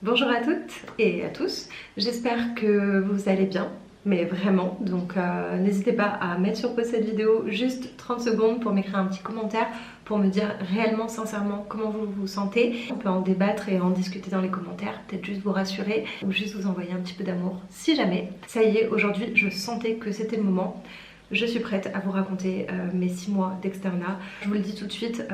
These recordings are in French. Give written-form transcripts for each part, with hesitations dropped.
Bonjour à toutes et à tous, j'espère que vous allez bien, mais vraiment, donc n'hésitez pas à mettre sur pause cette vidéo juste 30 secondes pour m'écrire un petit commentaire pour me dire réellement, sincèrement comment vous vous sentez. On peut en débattre et en discuter dans les commentaires, peut-être juste vous rassurer ou juste vous envoyer un petit peu d'amour si jamais. Ça y est, aujourd'hui je sentais que c'était le moment. Je suis prête à vous raconter mes 6 mois d'externat. Je vous le dis tout de suite,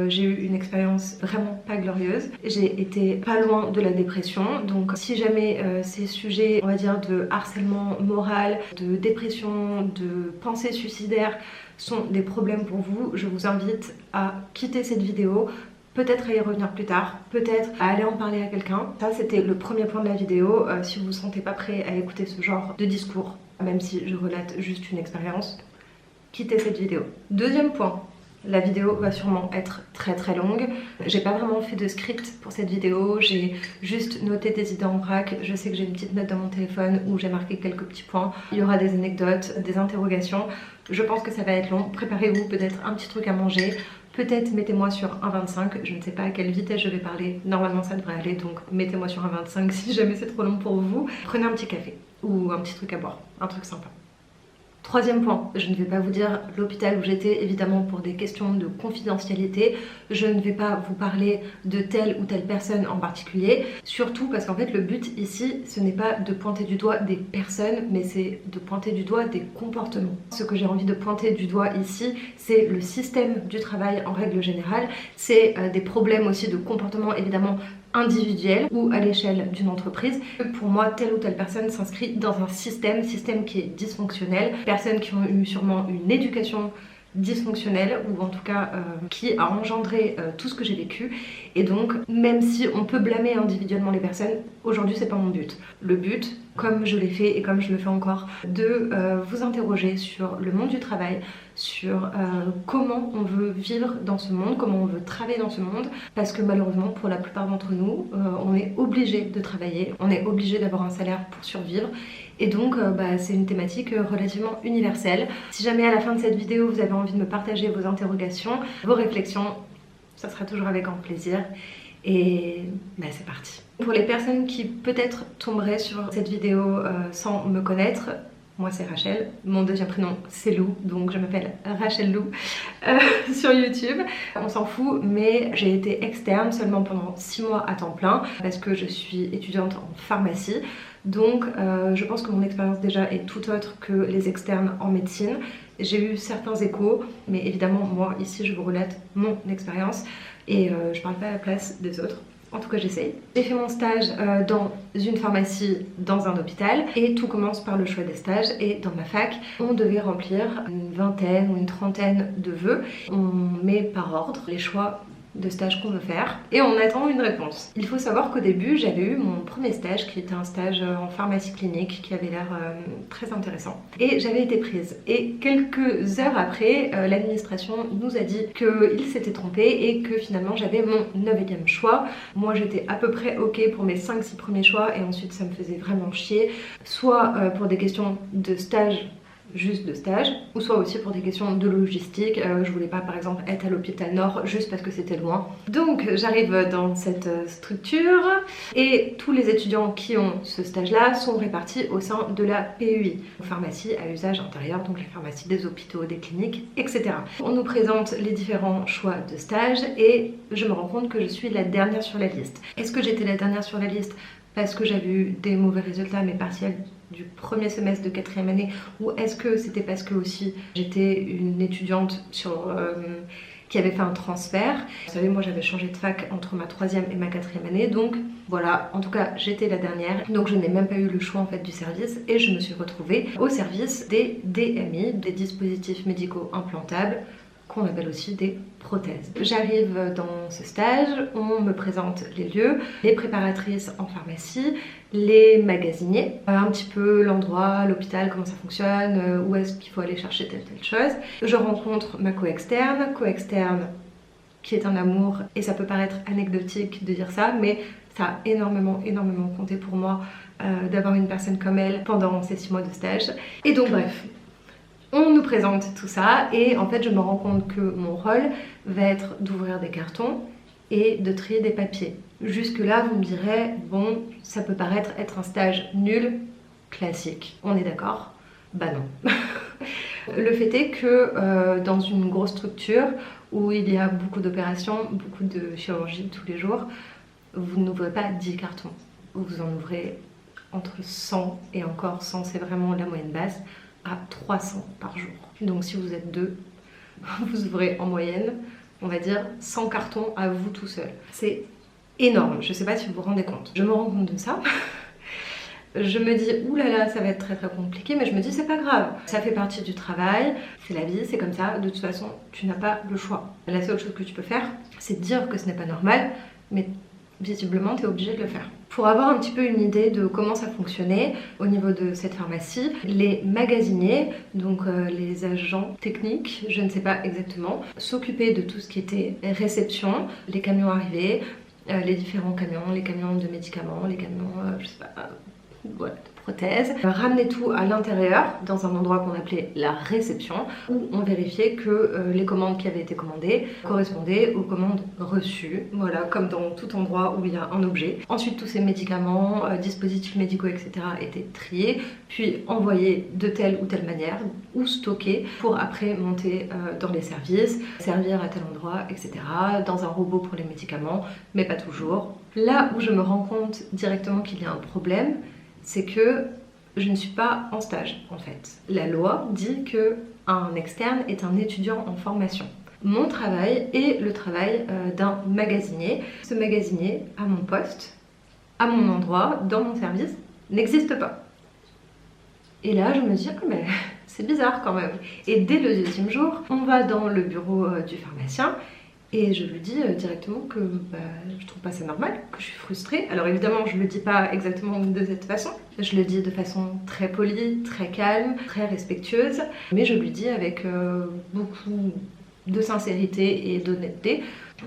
j'ai eu une expérience vraiment pas glorieuse. J'ai été pas loin de la dépression, donc si jamais ces sujets, on va dire, de harcèlement moral, de dépression, de pensée suicidaire sont des problèmes pour vous, je vous invite à quitter cette vidéo. Peut-être à y revenir plus tard, peut-être à aller en parler à quelqu'un. Ça, c'était le premier point de la vidéo. Si vous ne vous sentez pas prêt à écouter ce genre de discours, même si je relate juste une expérience, quittez cette vidéo. Deuxième point, la vidéo va sûrement être très longue. J'ai pas vraiment fait de script pour cette vidéo, j'ai juste noté des idées en vrac. Je sais que j'ai une petite note dans mon téléphone où j'ai marqué quelques petits points. Il y aura des anecdotes, des interrogations. Je pense que ça va être long. Préparez-vous peut-être un petit truc à manger. Peut-être mettez-moi sur 1,25, je ne sais pas à quelle vitesse je vais parler, normalement ça devrait aller, donc mettez-moi sur 1,25 si jamais c'est trop long pour vous. Prenez un petit café ou un petit truc à boire, un truc sympa. Troisième point, je ne vais pas vous dire l'hôpital où j'étais, évidemment pour des questions de confidentialité. Je ne vais pas vous parler de telle ou telle personne en particulier, surtout parce qu'en fait le but ici, ce n'est pas de pointer du doigt des personnes, mais c'est de pointer du doigt des comportements. Ce que j'ai envie de pointer du doigt ici, c'est le système du travail en règle générale, c'est des problèmes aussi de comportement évidemment individuel ou à l'échelle d'une entreprise. Pour moi, telle ou telle personne s'inscrit dans un système qui est dysfonctionnel, personnes qui ont eu sûrement une éducation dysfonctionnelle ou en tout cas qui a engendré tout ce que j'ai vécu, et donc même si on peut blâmer individuellement les personnes, aujourd'hui c'est pas mon but. Le but, comme je l'ai fait et comme je le fais encore, de vous interroger sur le monde du travail, sur comment on veut vivre dans ce monde, comment on veut travailler dans ce monde, parce que malheureusement pour la plupart d'entre nous, on est obligé de travailler, on est obligé d'avoir un salaire pour survivre. Et donc c'est une thématique relativement universelle. Si jamais à la fin de cette vidéo vous avez envie de me partager vos interrogations, vos réflexions, ça sera toujours avec grand plaisir. Et c'est parti. Pour les personnes qui peut-être tomberaient sur cette vidéo sans me connaître, moi c'est Rachel, mon deuxième prénom c'est Lou, donc je m'appelle Rachel Lou sur YouTube. On s'en fout, mais j'ai été externe seulement pendant 6 mois à temps plein parce que je suis étudiante en pharmacie. Donc je pense que mon expérience déjà est tout autre que les externes en médecine. J'ai eu certains échos, mais évidemment moi ici je vous relate mon expérience et je parle pas à la place des autres. En tout cas j'essaye. J'ai fait mon stage dans une pharmacie, dans un hôpital, et tout commence par le choix des stages. Et dans ma fac, on devait remplir une vingtaine ou une trentaine de vœux. On met par ordre les choix de stage qu'on veut faire et on attend une réponse. Il faut savoir qu'au début j'avais eu mon premier stage qui était un stage en pharmacie clinique qui avait l'air très intéressant et j'avais été prise, et quelques heures après l'administration nous a dit qu'il s'était trompé et que finalement j'avais mon 9e choix. Moi j'étais à peu près ok pour mes 5-6 premiers choix et ensuite ça me faisait vraiment chier, soit pour des questions de stage, juste de stage, ou soit aussi pour des questions de logistique. Je voulais pas par exemple être à l'hôpital Nord juste parce que c'était loin. Donc j'arrive dans cette structure et tous les étudiants qui ont ce stage là sont répartis au sein de la PUI, pharmacie à usage intérieur, donc les pharmacies des hôpitaux, des cliniques, etc. On nous présente les différents choix de stage et je me rends compte que je suis la dernière sur la liste. Est-ce que j'étais la dernière sur la liste parce que j'avais eu des mauvais résultats à mes partiels du premier semestre de 4e année, ou est-ce que c'était parce que aussi j'étais une étudiante qui avait fait un transfert? Vous savez, moi j'avais changé de fac entre ma 3e et ma 4e année, donc voilà, en tout cas j'étais la dernière, donc je n'ai même pas eu le choix en fait du service et je me suis retrouvée au service des DMI, des dispositifs médicaux implantables, qu'on appelle aussi des prothèses. J'arrive dans ce stage, on me présente les lieux, les préparatrices en pharmacie, les magasiniers, un petit peu l'endroit, l'hôpital, comment ça fonctionne, où est-ce qu'il faut aller chercher telle chose. Je rencontre ma co-externe qui est un amour, et ça peut paraître anecdotique de dire ça, mais ça a énormément compté pour moi d'avoir une personne comme elle pendant ces 6 mois de stage. Et donc bref, on nous présente tout ça et en fait je me rends compte que mon rôle va être d'ouvrir des cartons et de trier des papiers. Jusque là vous me direz, bon ça peut paraître être un stage nul, classique, on est d'accord? Bah non. Le fait est que dans une grosse structure où il y a beaucoup d'opérations, beaucoup de chirurgie tous les jours, vous n'ouvrez pas 10 cartons, vous en ouvrez entre 100 et encore 100 c'est vraiment la moyenne basse, à 300 par jour. Donc si vous êtes deux, vous ouvrez en moyenne, on va dire 100 cartons à vous tout seul. C'est énorme, je sais pas si vous vous rendez compte. Je me rends compte de ça. Je me dis, oulala, ça va être très très compliqué, mais je me dis, c'est pas grave. Ça fait partie du travail, c'est la vie, c'est comme ça. De toute façon, tu n'as pas le choix. La seule chose que tu peux faire, c'est de dire que ce n'est pas normal, mais visiblement, tu es obligé de le faire. Pour avoir un petit peu une idée de comment ça fonctionnait au niveau de cette pharmacie, les magasiniers, donc les agents techniques, je ne sais pas exactement, s'occupaient de tout ce qui était réception, les camions arrivés, les différents camions, les camions de médicaments, les camions, je sais pas, voilà, de prothèses, ramener tout à l'intérieur dans un endroit qu'on appelait la réception où on vérifiait que les commandes qui avaient été commandées correspondaient aux commandes reçues, voilà, comme dans tout endroit où il y a un objet. Ensuite tous ces médicaments, dispositifs médicaux etc. étaient triés puis envoyés de telle ou telle manière ou stockés pour après monter dans les services, servir à tel endroit etc. dans un robot pour les médicaments mais pas toujours. Là où je me rends compte directement qu'il y a un problème, c'est que je ne suis pas en stage en fait. La loi dit que un externe est un étudiant en formation. Mon travail est le travail d'un magasinier. Ce magasinier, à mon poste, à mon endroit, dans mon service, n'existe pas. Et là je me dis, ah, mais c'est bizarre quand même. Et dès le deuxième jour, on va dans le bureau du pharmacien. Et je lui dis directement que je trouve pas ça normal, que je suis frustrée. Alors évidemment je le dis pas exactement de cette façon, je le dis de façon très polie, très calme, très respectueuse, mais je lui dis avec beaucoup de sincérité et d'honnêteté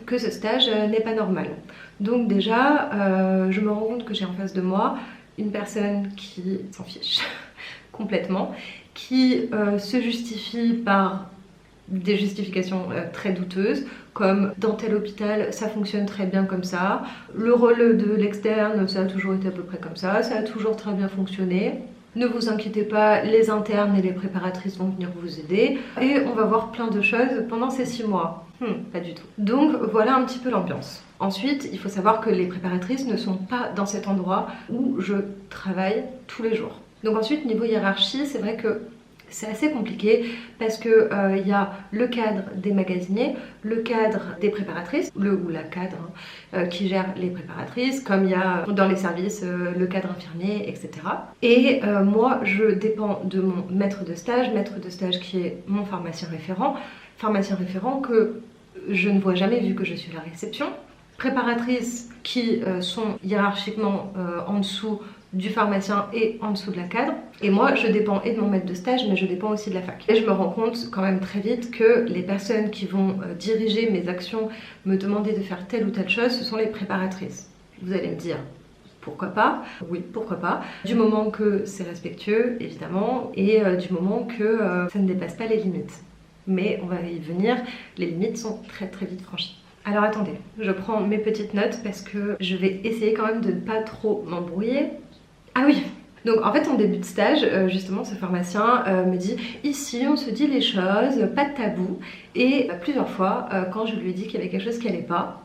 que ce stage n'est pas normal. Donc déjà je me rends compte que j'ai en face de moi une personne qui s'en fiche complètement, qui se justifie par des justifications très douteuses, comme dans tel hôpital ça fonctionne très bien comme ça, le rôle de l'externe ça a toujours été à peu près comme ça a toujours très bien fonctionné, ne vous inquiétez pas, les internes et les préparatrices vont venir vous aider et on va voir plein de choses pendant ces 6 mois. Pas du tout. Donc voilà un petit peu l'ambiance. Ensuite, il faut savoir que les préparatrices ne sont pas dans cet endroit où je travaille tous les jours. Donc ensuite, niveau hiérarchie, c'est vrai que c'est assez compliqué parce que y a le cadre des magasiniers, le cadre des préparatrices, le ou la cadre qui gère les préparatrices, comme il y a dans les services le cadre infirmier, etc. Et moi je dépends de mon maître de stage qui est mon pharmacien référent que je ne vois jamais vu que je suis à la réception, préparatrices qui sont hiérarchiquement en dessous du pharmacien et en dessous de la cadre. Et moi je dépends et de mon maître de stage mais je dépends aussi de la fac. Et je me rends compte quand même très vite que les personnes qui vont diriger mes actions, me demander de faire telle ou telle chose, ce sont les préparatrices. Vous allez me dire pourquoi pas? Oui, pourquoi pas, du moment que c'est respectueux évidemment et du moment que ça ne dépasse pas les limites. Mais on va y venir, les limites sont très très vite franchies. Alors attendez, je prends mes petites notes parce que je vais essayer quand même de ne pas trop m'embrouiller. Ah oui, donc en fait en début de stage, justement ce pharmacien me dit ici on se dit les choses, pas de tabou. Et plusieurs fois quand je lui ai dit qu'il y avait quelque chose qui allait pas,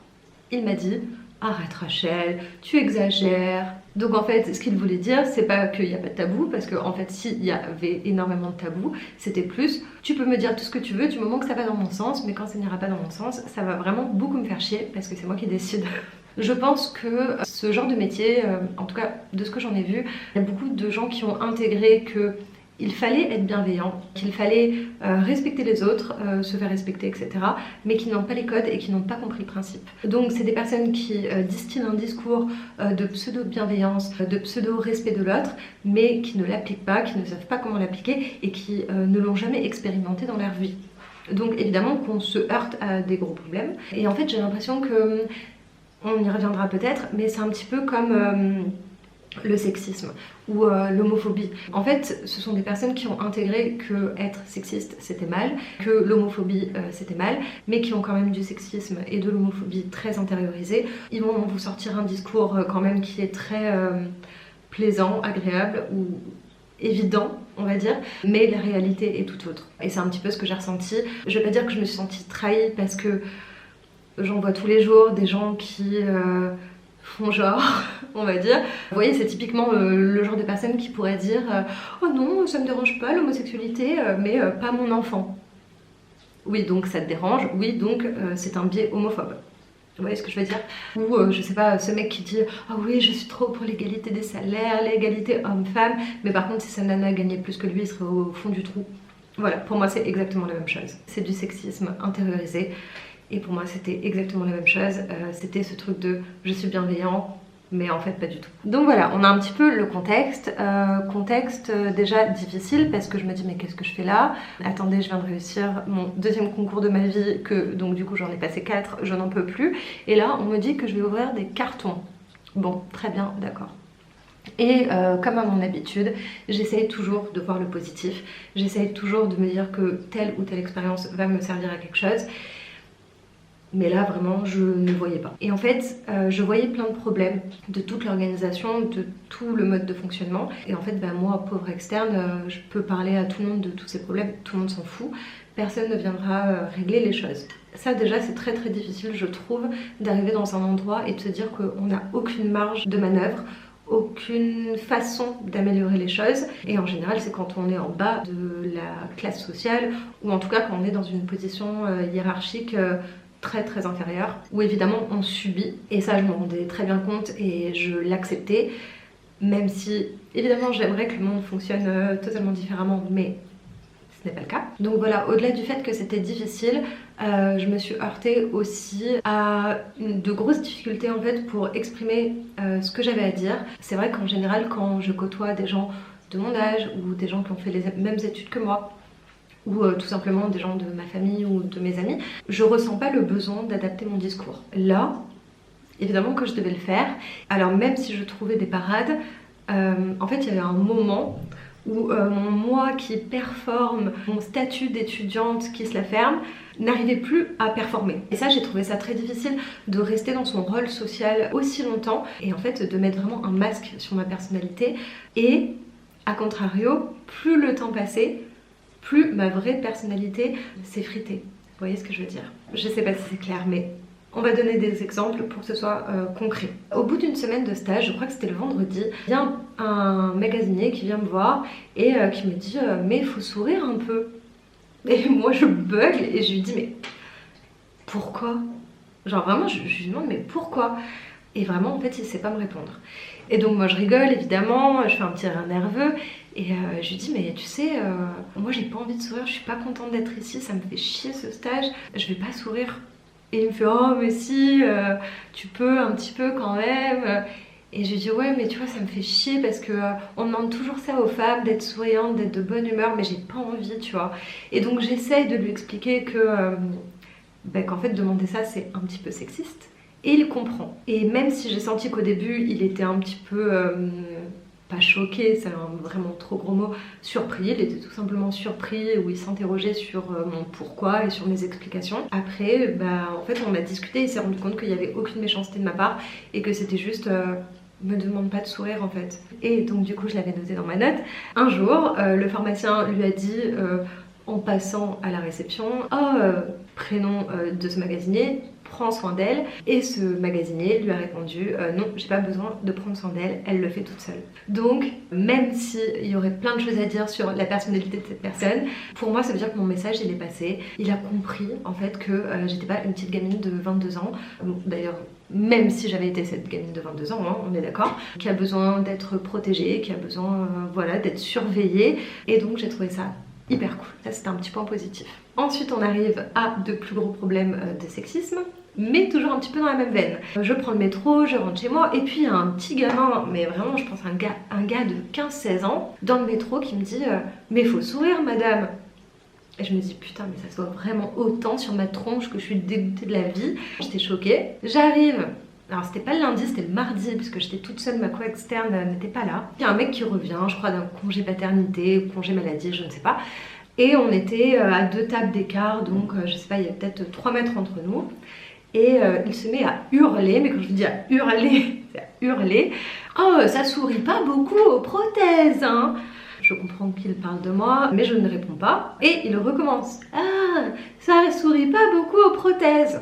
il m'a dit arrête Rachel, tu exagères. Donc en fait ce qu'il voulait dire c'est pas qu'il n'y a pas de tabou, parce qu'en fait s'il y avait énormément de tabou, c'était plus tu peux me dire tout ce que tu veux du moment que ça va dans mon sens, mais quand ça n'ira pas dans mon sens ça va vraiment beaucoup me faire chier parce que c'est moi qui décide. Je pense que ce genre de métier, en tout cas de ce que j'en ai vu, il y a beaucoup de gens qui ont intégré qu'il fallait être bienveillant, qu'il fallait respecter les autres, se faire respecter, etc. mais qui n'ont pas les codes et qui n'ont pas compris le principe. Donc c'est des personnes qui distillent un discours de pseudo-bienveillance, de pseudo-respect de l'autre, mais qui ne l'appliquent pas, qui ne savent pas comment l'appliquer et qui ne l'ont jamais expérimenté dans leur vie. Donc évidemment qu'on se heurte à des gros problèmes. Et en fait j'ai l'impression que on y reviendra peut-être, mais c'est un petit peu comme le sexisme ou l'homophobie. En fait, ce sont des personnes qui ont intégré que être sexiste c'était mal, que l'homophobie c'était mal, mais qui ont quand même du sexisme et de l'homophobie très intériorisés. Ils vont vous sortir un discours quand même qui est très plaisant, agréable ou évident, on va dire, mais la réalité est tout autre. Et c'est un petit peu ce que j'ai ressenti. Je vais pas dire que je me suis sentie trahie parce que j'en vois tous les jours des gens qui font genre, on va dire. Vous voyez, c'est typiquement le genre de personne qui pourrait dire oh non, ça me dérange pas l'homosexualité, mais pas mon enfant. Oui, donc ça te dérange, oui, donc c'est un biais homophobe. Vous voyez ce que je veux dire? Ou je sais pas, ce mec qui dit ah oui, je suis trop pour l'égalité des salaires, l'égalité homme-femme, mais par contre si sa nana gagnait plus que lui, il serait au fond du trou. Voilà, pour moi c'est exactement la même chose. C'est du sexisme intériorisé. Et pour moi c'était exactement la même chose, c'était ce truc de je suis bienveillant, mais en fait pas du tout. Donc voilà, on a un petit peu le contexte, déjà difficile parce que je me dis mais qu'est-ce que je fais là? Attendez, je viens de réussir mon deuxième concours de ma vie, que donc du coup j'en ai passé 4, je n'en peux plus. Et là on me dit que je vais ouvrir des cartons. Bon, très bien, d'accord. Et comme à mon habitude, j'essaye toujours de voir le positif, j'essaye toujours de me dire que telle ou telle expérience va me servir à quelque chose. Mais là vraiment je ne voyais pas. Et en fait je voyais plein de problèmes de toute l'organisation, de tout le mode de fonctionnement. Et en fait moi pauvre externe, je peux parler à tout le monde de tous ces problèmes, tout le monde s'en fout. Personne ne viendra régler les choses. Ça déjà c'est très très difficile je trouve d'arriver dans un endroit et de se dire qu'on n'a aucune marge de manœuvre, aucune façon d'améliorer les choses. Et en général c'est quand on est en bas de la classe sociale ou en tout cas quand on est dans une position hiérarchique très très inférieure, où évidemment on subit, et ça je m'en rendais très bien compte et je l'acceptais, même si évidemment j'aimerais que le monde fonctionne totalement différemment, mais ce n'est pas le cas. Donc voilà, au-delà du fait que c'était difficile, je me suis heurtée aussi à de grosses difficultés en fait pour exprimer ce que j'avais à dire. C'est vrai qu'en général quand je côtoie des gens de mon âge ou des gens qui ont fait les mêmes études que moi, ou tout simplement des gens de ma famille ou de mes amis, je ressens pas le besoin d'adapter mon discours. Là, évidemment que je devais le faire, alors même si je trouvais des parades, en fait il y avait un moment où mon moi qui performe, mon statut d'étudiante qui se la ferme, n'arrivait plus à performer. Et ça j'ai trouvé ça très difficile de rester dans son rôle social aussi longtemps et en fait de mettre vraiment un masque sur ma personnalité. Et à contrario, plus le temps passait, plus ma vraie personnalité s'effritait. Vous voyez ce que je veux dire? Je sais pas si c'est clair, mais on va donner des exemples pour que ce soit concret. Au bout d'une semaine de stage, je crois que c'était le vendredi, il y a un magasinier qui vient me voir et qui me dit mais il faut sourire un peu. Et moi je bug et je lui dis mais pourquoi? Genre vraiment je lui demande mais pourquoi? Et vraiment en fait il sait pas me répondre. Et donc moi je rigole évidemment, je fais un petit rire nerveux et je lui dis mais tu sais moi j'ai pas envie de sourire, je suis pas contente d'être ici, ça me fait chier ce stage, je vais pas sourire. Et il me fait oh mais si tu peux un petit peu quand même. Et je lui dis ouais mais tu vois ça me fait chier parce que on demande toujours ça aux femmes, d'être souriante, d'être de bonne humeur, mais j'ai pas envie tu vois. Et donc j'essaye de lui expliquer que qu'en fait demander ça c'est un petit peu sexiste. Et il comprend. Et même si j'ai senti qu'au début il était un petit peu pas choqué, c'est un vraiment trop gros mot, surpris, il était tout simplement surpris ou il s'interrogeait sur mon pourquoi et sur mes explications. Après en fait on a discuté, il s'est rendu compte qu'il n'y avait aucune méchanceté de ma part et que c'était juste me demande pas de sourire en fait. Et donc du coup je l'avais noté dans ma note. Un jour le pharmacien lui a dit en passant à la réception prénom de ce magasinier, prends soin d'elle. Et ce magasinier lui a répondu non, j'ai pas besoin de prendre soin d'elle, elle le fait toute seule. Donc même s'il y aurait plein de choses à dire sur la personnalité de cette personne, pour moi ça veut dire que mon message il est passé. Il a compris en fait que j'étais pas une petite gamine de 22 ans. Bon, d'ailleurs même si j'avais été cette gamine de 22 ans, hein, on est d'accord, qui a besoin d'être protégée, qui a besoin voilà, d'être surveillée. Et donc j'ai trouvé ça hyper cool, ça c'était un petit point positif. Ensuite on arrive à de plus gros problèmes de sexisme, mais toujours un petit peu dans la même veine. Je prends le métro, je rentre chez moi, et puis il y a un petit gamin, mais vraiment je pense un gars de 15-16 ans, dans le métro qui me dit mais faut sourire madame. Et je me dis putain mais ça se voit vraiment autant sur ma tronche que je suis dégoûtée de la vie. J'étais choquée. J'arrive Alors c'était pas le lundi, c'était le mardi, parce que j'étais toute seule, ma co-externe n'était pas là. Il y a un mec qui revient, je crois d'un congé paternité, congé maladie, je ne sais pas. Et on était à 2 tables d'écart, donc je sais pas, il y a peut-être 3 mètres entre nous. Et il se met à hurler, mais quand je vous dis à hurler, c'est à hurler. Oh, ça sourit pas beaucoup aux prothèses, hein. Je comprends qu'il parle de moi, mais je ne réponds pas. Et il recommence. Ah, ça sourit pas beaucoup aux prothèses.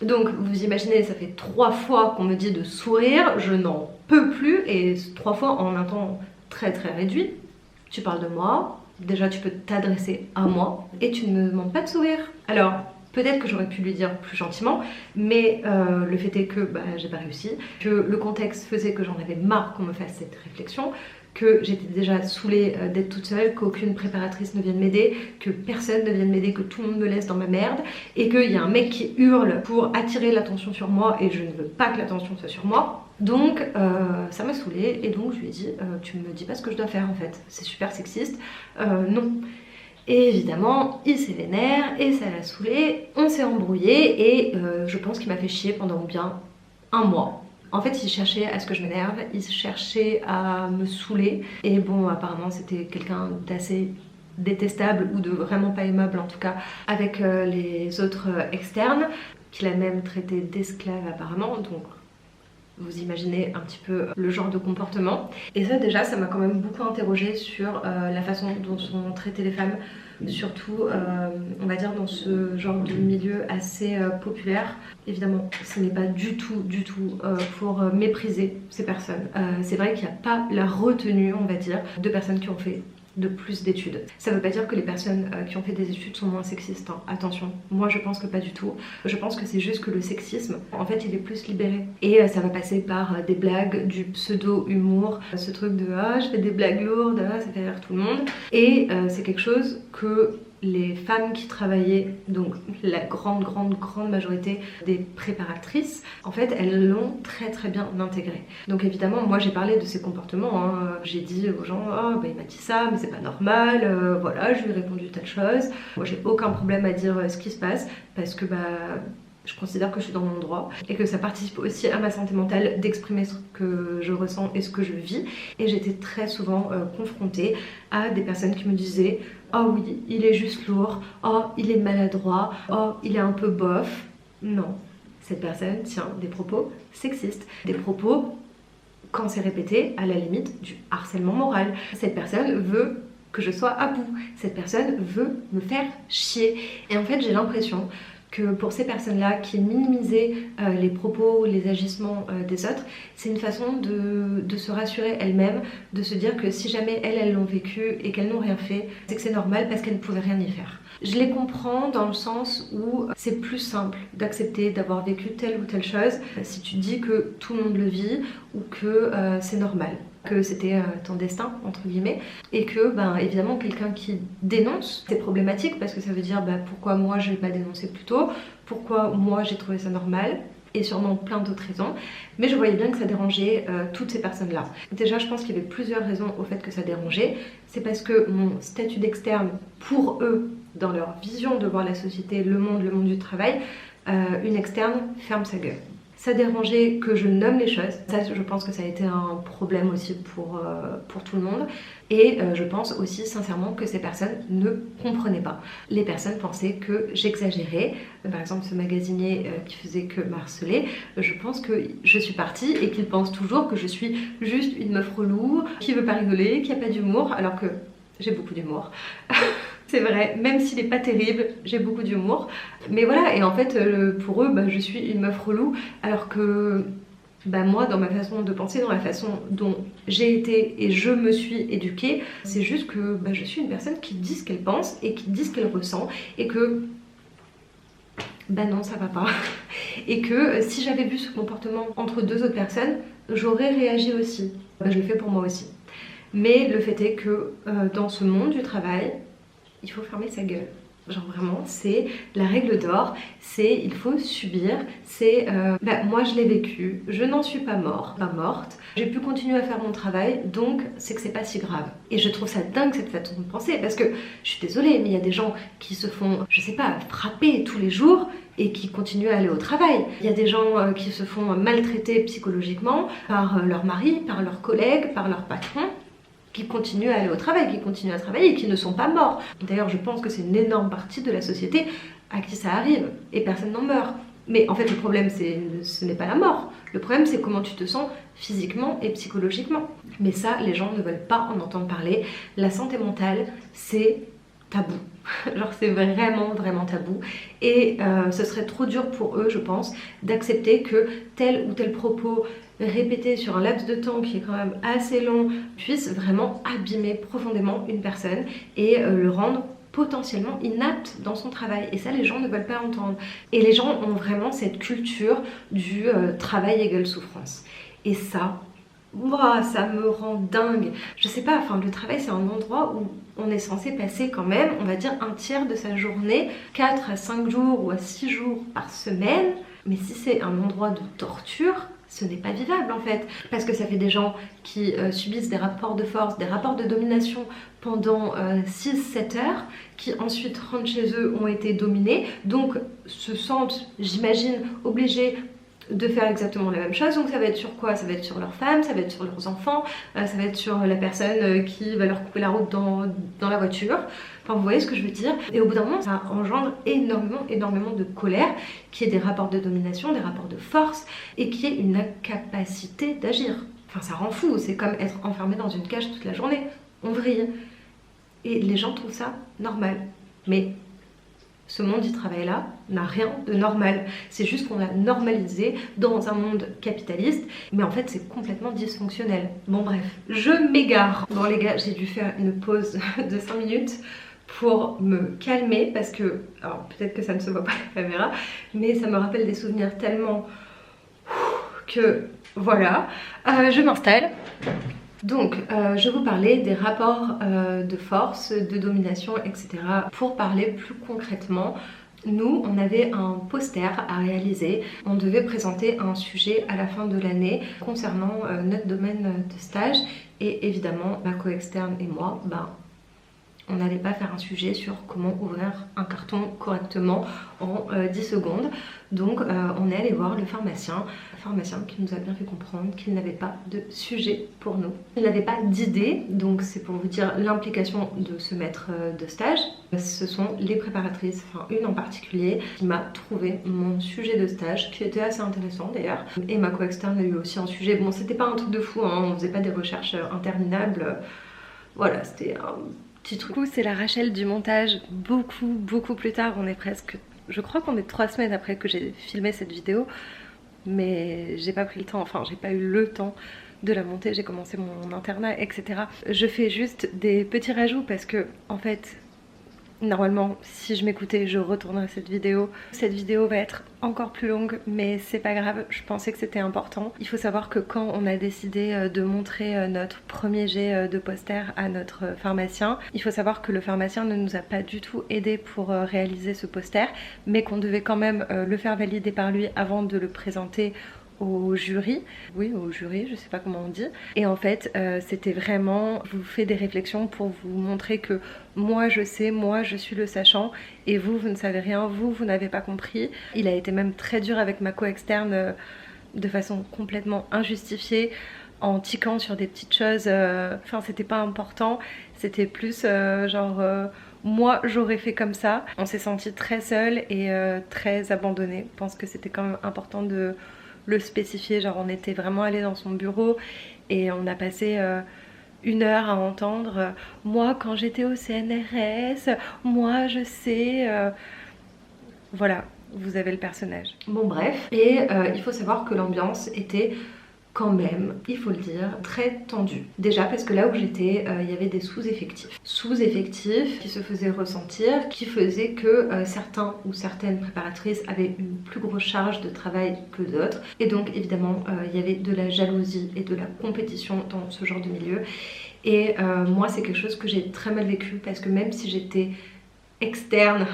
Donc vous imaginez, ça fait 3 fois qu'on me dit de sourire, je n'en peux plus, et 3 fois en un temps très réduit. Tu parles de moi, déjà tu peux t'adresser à moi, et tu ne me demandes pas de sourire. Alors, peut-être que j'aurais pu lui dire plus gentiment, mais le fait est que j'ai pas réussi, que le contexte faisait que j'en avais marre qu'on me fasse cette réflexion, que j'étais déjà saoulée d'être toute seule, qu'aucune préparatrice ne vienne m'aider, que personne ne vienne m'aider, que tout le monde me laisse dans ma merde, et qu'il y a un mec qui hurle pour attirer l'attention sur moi, et je ne veux pas que l'attention soit sur moi. Donc ça m'a saoulée, et donc je lui ai dit tu me dis pas ce que je dois faire en fait, c'est super sexiste, non. Et évidemment, il s'est vénère et ça l'a saoulé, on s'est embrouillé et je pense qu'il m'a fait chier pendant bien 1 mois. En fait, il cherchait à ce que je m'énerve, il cherchait à me saouler. Et bon, apparemment, c'était quelqu'un d'assez détestable ou de vraiment pas aimable en tout cas avec les autres externes, qu'il a même traité d'esclaves apparemment. Donc vous imaginez un petit peu le genre de comportement. Et ça déjà, ça m'a quand même beaucoup interrogée sur la façon dont sont traitées les femmes, surtout on va dire dans ce genre de milieu assez populaire. Évidemment, ce n'est pas du tout pour mépriser ces personnes. C'est vrai qu'il n'y a pas la retenue, on va dire, de personnes qui ont fait de plus d'études. Ça veut pas dire que les personnes qui ont fait des études sont moins sexistes, hein. Attention, moi je pense que pas du tout. Je pense que c'est juste que le sexisme, en fait, il est plus libéré. Et ça va passer par des blagues, du pseudo-humour, ce truc de « ah, je fais des blagues lourdes, ah, ça fait rire tout le monde ». Et c'est quelque chose que les femmes qui travaillaient, donc la grande majorité des préparatrices, en fait elles l'ont très bien intégré. Donc évidemment moi j'ai parlé de ces comportements, hein. J'ai dit aux gens oh, il m'a dit ça mais c'est pas normal, voilà, je lui ai répondu telle chose. Moi j'ai aucun problème à dire ce qui se passe parce que je considère que je suis dans mon droit et que ça participe aussi à ma santé mentale d'exprimer ce que je ressens et ce que je vis. Et j'étais très souvent confrontée à des personnes qui me disaient « Oh oui, il est juste lourd, oh il est maladroit, oh il est un peu bof ». Non, cette personne tient des propos sexistes, des propos, quand c'est répété, à la limite du harcèlement moral. Cette personne veut que je sois à bout, cette personne veut me faire chier. Et en fait j'ai l'impression que pour ces personnes-là qui minimisaient les propos, les agissements des autres, c'est une façon de se rassurer elles-mêmes, de se dire que si jamais elles l'ont vécu et qu'elles n'ont rien fait, c'est que c'est normal parce qu'elles ne pouvaient rien y faire. Je les comprends dans le sens où c'est plus simple d'accepter d'avoir vécu telle ou telle chose si tu dis que tout le monde le vit ou que c'est normal, que c'était ton destin entre guillemets, et que évidemment quelqu'un qui dénonce c'est problématique parce que ça veut dire pourquoi moi je l'ai pas dénoncé plus tôt, pourquoi moi j'ai trouvé ça normal, et sûrement plein d'autres raisons, mais je voyais bien que ça dérangeait toutes ces personnes là. Déjà je pense qu'il y avait plusieurs raisons au fait que ça dérangeait. C'est parce que mon statut d'externe, pour eux, dans leur vision de voir la société, le monde du travail, une externe ferme sa gueule. Ça dérangeait que je nomme les choses. Ça, je pense que ça a été un problème aussi pour tout le monde. Et je pense aussi sincèrement que ces personnes ne comprenaient pas. Les personnes pensaient que j'exagérais. Par exemple, ce magasinier qui faisait que m'harceler, je pense que je suis partie et qu'il pense toujours que je suis juste une meuf relou, qui veut pas rigoler, qui a pas d'humour, alors que j'ai beaucoup d'humour. C'est vrai, même s'il n'est pas terrible, j'ai beaucoup d'humour. Mais voilà, et en fait, pour eux, je suis une meuf relou, alors que moi, dans ma façon de penser, dans la façon dont j'ai été et je me suis éduquée, c'est juste que je suis une personne qui dit ce qu'elle pense et qui dit ce qu'elle ressent, et que non, ça va pas. Et que si j'avais vu ce comportement entre 2 autres personnes, j'aurais réagi aussi. Je le fais pour moi aussi. Mais le fait est que dans ce monde du travail, il faut fermer sa gueule. Genre vraiment, c'est la règle d'or, c'est il faut subir, c'est moi je l'ai vécu, je n'en suis pas mort, pas morte, j'ai pu continuer à faire mon travail, donc c'est que c'est pas si grave. Et je trouve ça dingue cette façon de penser, parce que je suis désolée, mais il y a des gens qui se font, je sais pas, frapper tous les jours et qui continuent à aller au travail. Il y a des gens qui se font maltraiter psychologiquement par leur mari, par leurs collègues, par leur patron, qui continuent à aller au travail, qui continuent à travailler et qui ne sont pas morts. D'ailleurs, je pense que c'est une énorme partie de la société à qui ça arrive et personne n'en meurt. Mais en fait, le problème, ce n'est pas la mort. Le problème, c'est comment tu te sens physiquement et psychologiquement. Mais ça, les gens ne veulent pas en entendre parler. La santé mentale, c'est tabou. Genre, c'est vraiment, vraiment tabou. Et ce serait trop dur pour eux, je pense, d'accepter que tel ou tel propos répété sur un laps de temps qui est quand même assez long puisse vraiment abîmer profondément une personne et le rendre potentiellement inapte dans son travail. Et ça, les gens ne veulent pas entendre. Et les gens ont vraiment cette culture du travail égale souffrance. Et ça, ouah, ça me rend dingue. Je sais pas, enfin, le travail, c'est un endroit où on est censé passer quand même, on va dire, un tiers de sa journée, 4 à 5 jours ou à 6 jours par semaine. Mais si c'est un endroit de torture, ce n'est pas vivable en fait, parce que ça fait des gens qui subissent des rapports de force, des rapports de domination pendant 6-7 heures, qui ensuite rentrent chez eux, ont été dominés, donc se sentent, j'imagine, obligés de faire exactement la même chose. Donc ça va être sur quoi? Ça va être sur leurs femmes, ça va être sur leurs enfants, ça va être sur la personne qui va leur couper la route dans la voiture. Enfin, vous voyez ce que je veux dire? Et au bout d'un moment, ça engendre énormément de colère, qui est des rapports de domination, des rapports de force, et qui est une incapacité d'agir. Enfin, ça rend fou, c'est comme être enfermé dans une cage toute la journée. On vrille. Et les gens trouvent ça normal. Mais ce monde du travail-là n'a rien de normal. C'est juste qu'on l'a normalisé dans un monde capitaliste, mais en fait c'est complètement dysfonctionnel. Bon bref, je m'égare. Bon les gars, j'ai dû faire une pause de 5 minutes pour me calmer parce que, alors peut-être que ça ne se voit pas à la caméra, mais ça me rappelle des souvenirs tellement que voilà. Je m'installe. Donc, je vais vous parler des rapports de force, de domination, etc. Pour parler plus concrètement, nous, on avait un poster à réaliser. On devait présenter un sujet à la fin de l'année concernant notre domaine de stage. Et évidemment, ma co-externe et moi, on n'allait pas faire un sujet sur comment ouvrir un carton correctement en 10 secondes. Donc on est allé voir le pharmacien qui nous a bien fait comprendre qu'il n'avait pas de sujet pour nous. Il n'avait pas d'idée, donc c'est pour vous dire l'implication de ce maître de stage. Ce sont les préparatrices, enfin une en particulier, qui m'a trouvé mon sujet de stage, qui était assez intéressant d'ailleurs. Et ma co-externe a eu aussi un sujet, bon c'était pas un truc de fou, hein, on faisait pas des recherches interminables. Voilà, c'était un petit truc. Du coup, c'est la Rachel du montage, beaucoup plus tard, on est presque... Je crois qu'on est 3 semaines après que j'ai filmé cette vidéo, mais j'ai pas pris le temps, enfin j'ai pas eu le temps de la monter, j'ai commencé mon internat, etc. Je fais juste des petits rajouts parce que, en fait, normalement, si je m'écoutais, je retournerais cette vidéo. Cette vidéo va être encore plus longue, mais c'est pas grave, je pensais que c'était important. Il faut savoir que quand on a décidé de montrer notre premier jet de poster à notre pharmacien, il faut savoir que le pharmacien ne nous a pas du tout aidé pour réaliser ce poster, mais qu'on devait quand même le faire valider par lui avant de le présenter au jury, oui au jury, je sais pas comment on dit. Et en fait c'était vraiment, je vous fais des réflexions pour vous montrer que moi je sais, moi je suis le sachant et vous ne savez rien, vous n'avez pas compris. Il a été même très dur avec ma co-externe de façon complètement injustifiée, en tiquant sur des petites choses, enfin c'était pas important, c'était plus moi j'aurais fait comme ça. On s'est senti très seul et très abandonné. Je pense que c'était quand même important de le spécifier, genre on était vraiment allé dans son bureau et on a passé 1 heure à entendre moi quand j'étais au CNRS, moi je sais, voilà, vous avez le personnage. Bon bref, et il faut savoir que l'ambiance était quand même, il faut le dire, très tendue. Déjà parce que là où j'étais, il y avait des sous-effectifs. Sous-effectifs qui se faisaient ressentir, qui faisaient que certains ou certaines préparatrices avaient une plus grosse charge de travail que d'autres. Et donc évidemment, il y avait de la jalousie et de la compétition dans ce genre de milieu. Et moi, c'est quelque chose que j'ai très mal vécu parce que même si j'étais externe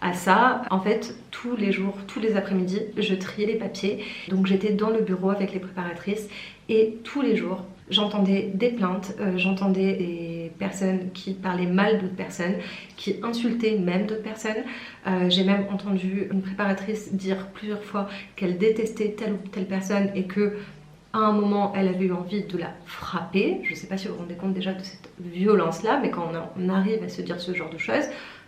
à ça. En fait, tous les jours, tous les après-midi, je triais les papiers. Donc j'étais dans le bureau avec les préparatrices et tous les jours, j'entendais des plaintes, j'entendais des personnes qui parlaient mal d'autres personnes, qui insultaient même d'autres personnes. J'ai même entendu une préparatrice dire plusieurs fois qu'elle détestait telle ou telle personne et que à un moment, elle avait eu envie de la frapper. Je ne sais pas si vous vous rendez compte déjà de cette violence-là, mais quand on arrive à se dire ce genre de choses,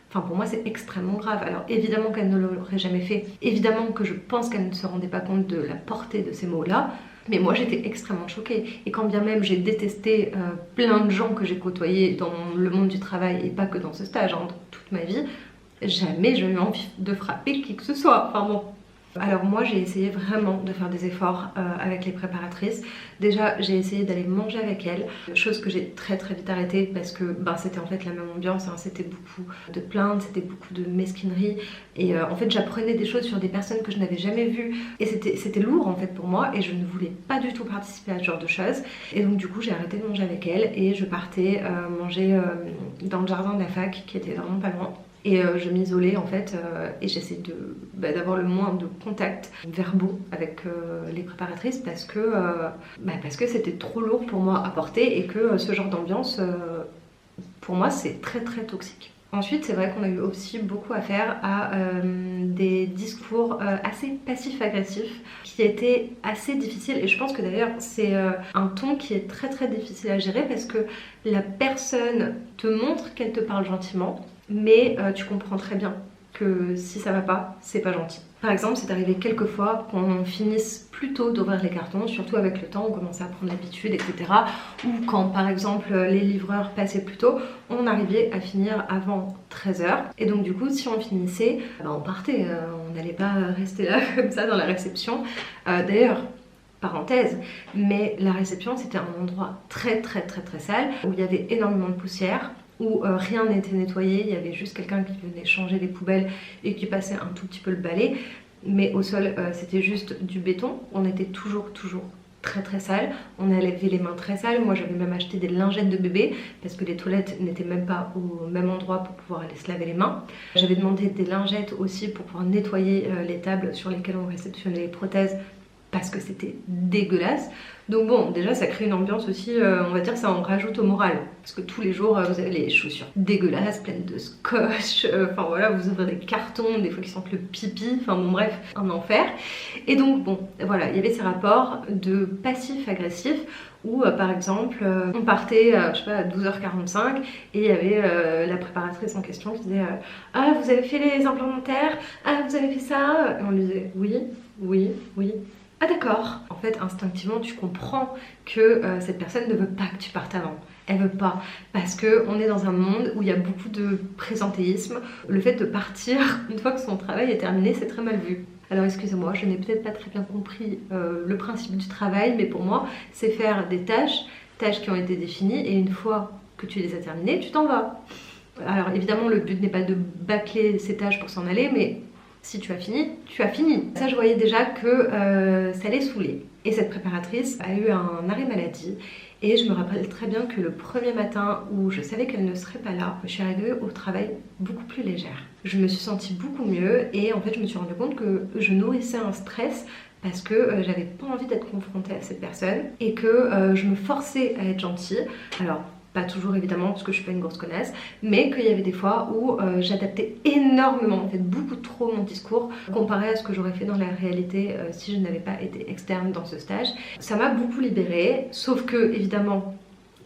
enfin pour moi c'est extrêmement grave. Alors évidemment qu'elle ne l'aurait jamais fait, évidemment que je pense qu'elle ne se rendait pas compte de la portée de ces mots-là, mais moi j'étais extrêmement choquée. Et quand bien même j'ai détesté plein de gens que j'ai côtoyés dans le monde du travail, et pas que dans ce stage, hein, dans toute ma vie, jamais j'ai eu envie de frapper qui que ce soit. Enfin bon. Alors moi j'ai essayé vraiment de faire des efforts avec les préparatrices. Déjà j'ai essayé d'aller manger avec elles, chose que j'ai très vite arrêtée parce que c'était en fait la même ambiance, hein. C'était beaucoup de plaintes, c'était beaucoup de mesquinerie et en fait j'apprenais des choses sur des personnes que je n'avais jamais vues et c'était lourd en fait pour moi et je ne voulais pas du tout participer à ce genre de choses. Et donc du coup j'ai arrêté de manger avec elles et je partais manger dans le jardin de la fac qui était vraiment pas loin. Et je m'isolais en fait et j'essaie d'avoir le moins de contacts verbaux avec les préparatrices parce que c'était trop lourd pour moi à porter et que ce genre d'ambiance pour moi c'est très toxique. Ensuite, c'est vrai qu'on a eu aussi beaucoup à faire à des discours assez passifs-agressifs qui étaient assez difficiles et je pense que d'ailleurs c'est un ton qui est très difficile à gérer parce que la personne te montre qu'elle te parle gentiment mais tu comprends très bien que si ça va pas, c'est pas gentil. Par exemple, c'est arrivé quelques fois qu'on finisse plus tôt d'ouvrir les cartons, surtout avec le temps, on commençait à prendre l'habitude, etc. Ou quand par exemple les livreurs passaient plus tôt, on arrivait à finir avant 13h. Et donc du coup, si on finissait, on partait, on n'allait pas rester là comme ça dans la réception. D'ailleurs, parenthèse, mais la réception c'était un endroit très sale, où il y avait énormément de poussière, où rien n'était nettoyé, il y avait juste quelqu'un qui venait changer les poubelles et qui passait un tout petit peu le balai, mais au sol c'était juste du béton, on était toujours très sale, on a lavé les mains très sales, moi j'avais même acheté des lingettes de bébé parce que les toilettes n'étaient même pas au même endroit pour pouvoir aller se laver les mains. J'avais demandé des lingettes aussi pour pouvoir nettoyer les tables sur lesquelles on réceptionnait les prothèses parce que c'était dégueulasse. Donc bon, déjà ça crée une ambiance aussi, on va dire que ça en rajoute au moral. Parce que tous les jours, vous avez les chaussures dégueulasses, pleines de scotch, enfin voilà, vous ouvrez des cartons, des fois qui sentent le pipi, enfin bon bref, un enfer. Et donc bon, voilà, il y avait ces rapports de passif-agressif où par exemple, on partait, je sais pas, à 12h45 et il y avait la préparatrice en question qui disait ah, vous avez fait les implants dentaires? Ah, vous avez fait ça? Et on lui disait oui. Ah d'accord. En fait, instinctivement, tu comprends que cette personne ne veut pas que tu partes avant. Elle veut pas. Parce qu'on est dans un monde où il y a beaucoup de présentéisme. Le fait de partir une fois que son travail est terminé, c'est très mal vu. Alors excusez-moi, je n'ai peut-être pas très bien compris le principe du travail, mais pour moi, c'est faire des tâches qui ont été définies, et une fois que tu les as terminées, tu t'en vas. Alors évidemment, le but n'est pas de bâcler ces tâches pour s'en aller, mais si tu as fini, tu as fini. Ça, je voyais déjà que ça allait saouler. Et cette préparatrice a eu un arrêt maladie. Et je me rappelle très bien que le premier matin où je savais qu'elle ne serait pas là, je suis arrivée au travail beaucoup plus légère. Je me suis sentie beaucoup mieux et en fait je me suis rendu compte que je nourrissais un stress parce que j'avais pas envie d'être confrontée à cette personne et que je me forçais à être gentille. Alors, pas toujours évidemment parce que je suis pas une grosse connasse, mais qu'il y avait des fois où j'adaptais énormément, en fait beaucoup trop mon discours comparé à ce que j'aurais fait dans la réalité si je n'avais pas été externe dans ce stage. Ça m'a beaucoup libérée, sauf que évidemment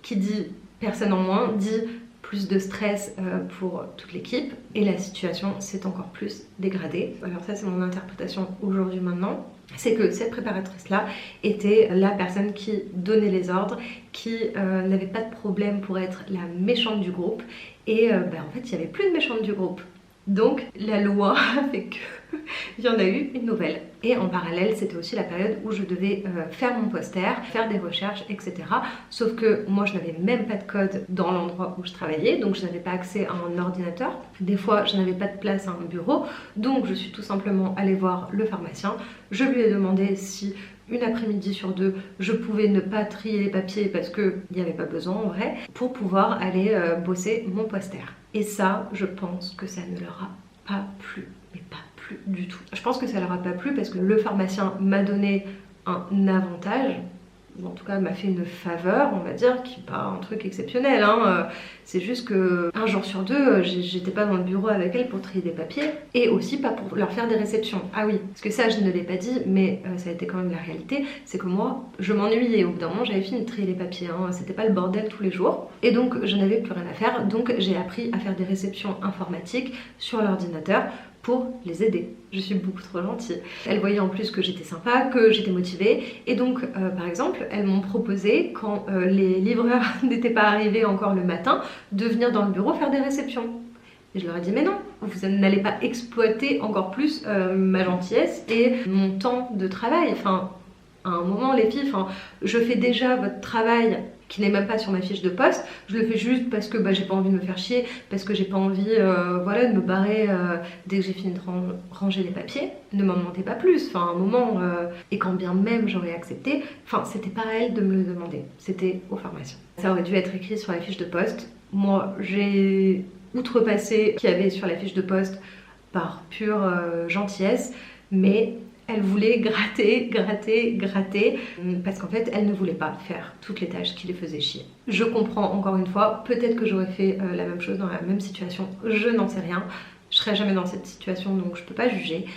qui dit personne en moins dit plus de stress pour toute l'équipe et la situation s'est encore plus dégradée. Alors ça c'est mon interprétation aujourd'hui maintenant. C'est que cette préparatrice-là était la personne qui donnait les ordres, qui n'avait pas de problème pour être la méchante du groupe. Et en fait, il n'y avait plus de méchante du groupe. Donc la loi a fait qu'il y en a eu une nouvelle. Et en parallèle, c'était aussi la période où je devais faire mon poster, faire des recherches, etc. Sauf que moi, je n'avais même pas de code dans l'endroit où je travaillais, donc je n'avais pas accès à un ordinateur. Des fois, je n'avais pas de place à un bureau, donc je suis tout simplement allée voir le pharmacien. Je lui ai demandé si une après-midi sur deux, je pouvais ne pas trier les papiers parce qu'il n'y avait pas besoin en vrai, pour pouvoir aller bosser mon poster. Et ça, je pense que ça ne leur a pas plu, mais pas plu du tout. Je pense que ça leur a pas plu parce que le pharmacien m'a donné un avantage, ou en tout cas m'a fait une faveur, on va dire, qui n'est pas un truc exceptionnel, hein. C'est juste que un jour sur deux, j'étais pas dans le bureau avec elle pour trier des papiers, et aussi pas pour leur faire des réceptions. Ah oui, parce que ça je ne l'ai pas dit, mais ça a été quand même la réalité, c'est que moi je m'ennuyais. Au bout d'un moment j'avais fini de trier les papiers, hein. C'était pas le bordel tous les jours, et donc je n'avais plus rien à faire, donc j'ai appris à faire des réceptions informatiques sur l'ordinateur pour les aider. Je suis beaucoup trop gentille. Elles voyaient en plus que j'étais sympa, que j'étais motivée, et donc par exemple elles m'ont proposé, quand les livreurs n'étaient pas arrivés encore le matin, de venir dans le bureau faire des réceptions. Et je leur ai dit mais non, vous n'allez pas exploiter encore plus ma gentillesse et mon temps de travail. Enfin, à un moment les filles, je fais déjà votre travail qui n'est même pas sur ma fiche de poste, je le fais juste parce que j'ai pas envie de me faire chier, parce que j'ai pas envie voilà, de me barrer dès que j'ai fini de ranger les papiers. Ne m'en demandez pas plus, à un moment, et quand bien même j'aurais accepté, c'était pas à elle de me le demander, c'était aux pharmaciens. Ça aurait dû être écrit sur la fiche de poste. Moi j'ai outrepassé ce qu'il y avait sur la fiche de poste par pure gentillesse, mais elle voulait gratter, parce qu'en fait, elle ne voulait pas faire toutes les tâches qui les faisaient chier. Je comprends encore une fois, peut-être que j'aurais fait la même chose dans la même situation, je n'en sais rien. Je serais jamais dans cette situation, donc je peux pas juger.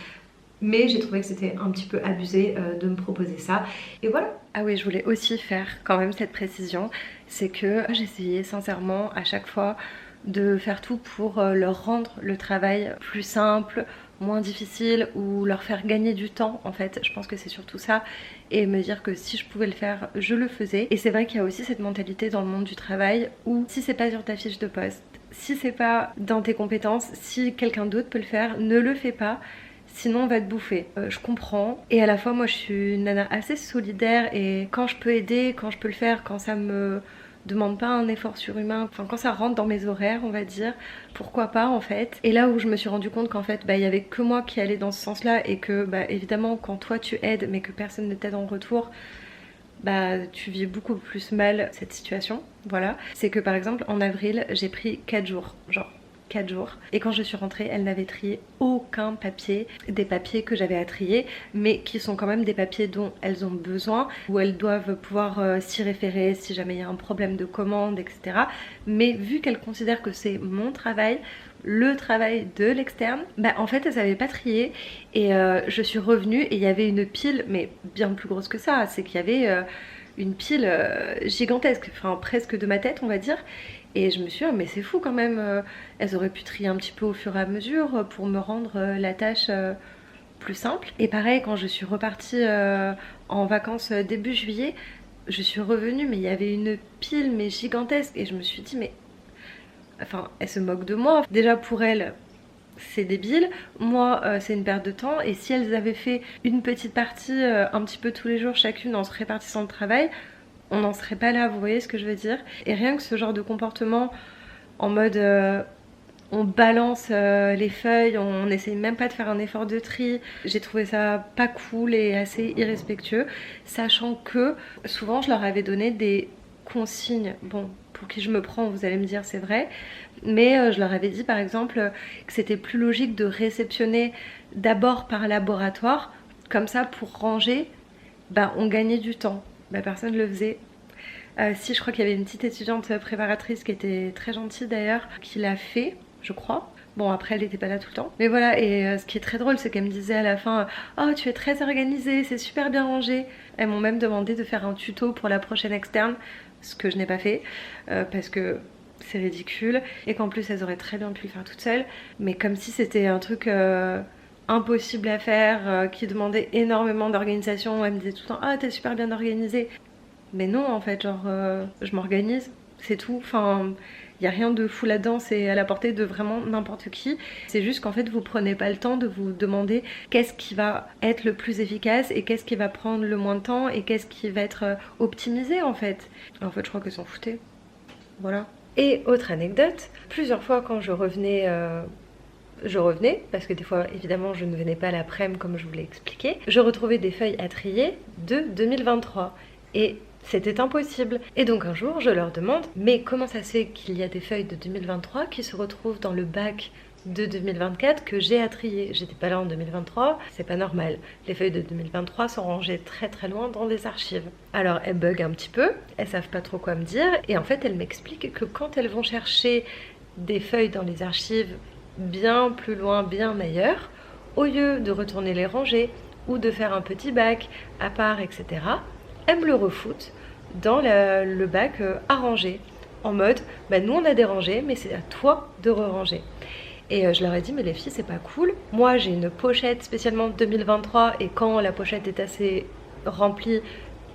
Mais j'ai trouvé que c'était un petit peu abusé de me proposer ça. Et voilà. Ah oui, je voulais aussi faire quand même cette précision. C'est que j'essayais sincèrement à chaque fois de faire tout pour leur rendre le travail plus simple, moins difficile, ou leur faire gagner du temps en fait. Je pense que c'est surtout ça, et me dire que si je pouvais le faire, je le faisais. Et c'est vrai qu'il y a aussi cette mentalité dans le monde du travail où si c'est pas sur ta fiche de poste, si c'est pas dans tes compétences, si quelqu'un d'autre peut le faire, ne le fais pas. Sinon on va te bouffer. Je comprends. Et à la fois moi je suis une nana assez solidaire, et quand je peux aider, quand je peux le faire, quand ça me demande pas un effort surhumain, quand ça rentre dans mes horaires on va dire, pourquoi pas en fait. Et là où je me suis rendu compte qu'en fait il y avait que moi qui allait dans ce sens là, et que évidemment quand toi tu aides mais que personne ne t'aide en retour, tu vis beaucoup plus mal cette situation. Voilà, c'est que par exemple en avril j'ai pris 4 jours, genre 4 jours. Et quand je suis rentrée, elle n'avait trié aucun papier, des papiers que j'avais à trier, mais qui sont quand même des papiers dont elles ont besoin, où elles doivent pouvoir s'y référer si jamais il y a un problème de commande, etc. Mais vu qu'elles considèrent que c'est mon travail, le travail de l'externe, en fait elles n'avaient pas trié, et je suis revenue et il y avait une pile, mais bien plus grosse que ça, c'est qu'il y avait une pile gigantesque, presque de ma tête on va dire. Et je me suis dit, mais c'est fou quand même, elles auraient pu trier un petit peu au fur et à mesure pour me rendre la tâche plus simple. Et pareil, quand je suis repartie en vacances début juillet, je suis revenue, mais il y avait une pile mais gigantesque, et je me suis dit, mais elle se moque de moi. Déjà pour elle, c'est débile, moi c'est une perte de temps, et si elles avaient fait une petite partie un petit peu tous les jours chacune en se répartissant le travail, on n'en serait pas là, vous voyez ce que je veux dire. Et rien que ce genre de comportement en mode on balance les feuilles, on n'essaye même pas de faire un effort de tri, j'ai trouvé ça pas cool et assez irrespectueux, sachant que souvent je leur avais donné des consignes. Bon, pour qui je me prends, vous allez me dire c'est vrai, mais je leur avais dit par exemple que c'était plus logique de réceptionner d'abord par laboratoire, comme ça pour ranger, on gagnait du temps. Personne ne le faisait. Si, je crois qu'il y avait une petite étudiante préparatrice qui était très gentille d'ailleurs, qui l'a fait, je crois. Bon, après elle n'était pas là tout le temps. Mais voilà, et ce qui est très drôle, c'est qu'elle me disait à la fin, oh tu es très organisée, c'est super bien rangé. Elles m'ont même demandé de faire un tuto pour la prochaine externe, ce que je n'ai pas fait, parce que c'est ridicule, et qu'en plus elles auraient très bien pu le faire toutes seules. Mais comme si c'était un truc impossible à faire, qui demandait énormément d'organisation. Elle me disait tout le temps, ah t'es super bien organisée. Mais non en fait, genre je m'organise, c'est tout. Il n'y a rien de fou là-dedans, c'est à la portée de vraiment n'importe qui. C'est juste qu'en fait vous prenez pas le temps de vous demander qu'est-ce qui va être le plus efficace, et qu'est-ce qui va prendre le moins de temps, et qu'est-ce qui va être optimisé en fait. En fait je crois qu'elles s'en foutaient. Voilà. Et autre anecdote, plusieurs fois quand je revenais je revenais, parce que des fois évidemment je ne venais pas l'après-midi comme je vous l'ai expliqué, je retrouvais des feuilles à trier de 2023 et c'était impossible. Et donc un jour je leur demande, mais comment ça se fait qu'il y a des feuilles de 2023 qui se retrouvent dans le bac de 2024 que j'ai à trier? J'étais pas là en 2023, c'est pas normal. Les feuilles de 2023 sont rangées très très loin dans les archives. Alors elles bug un petit peu, elles savent pas trop quoi me dire, et en fait elles m'expliquent que quand elles vont chercher des feuilles dans les archives bien plus loin, bien ailleurs, au lieu de retourner les ranger ou de faire un petit bac à part, etc., elles me le refoutent dans le bac à ranger, en mode bah nous on a dérangé mais c'est à toi de re-ranger. Et je leur ai dit, mais les filles, c'est pas cool. Moi, j'ai une pochette spécialement 2023 et quand la pochette est assez remplie,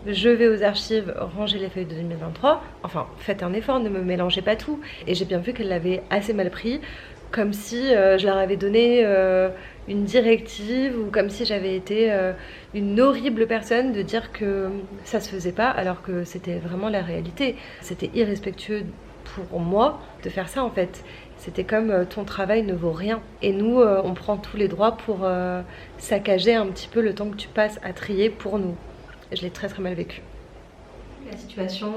je vais aux archives ranger les feuilles de 2023. Enfin, faites un effort, ne me mélangez pas tout. Et j'ai bien vu qu'elles l'avaient assez mal pris, comme si je leur avais donné une directive ou comme si j'avais été une horrible personne de dire que ça se faisait pas alors que c'était vraiment la réalité. C'était irrespectueux pour moi de faire ça en fait. C'était comme ton travail ne vaut rien. Et nous, on prend tous les droits pour saccager un petit peu le temps que tu passes à trier pour nous. Et je l'ai très très mal vécu. La situation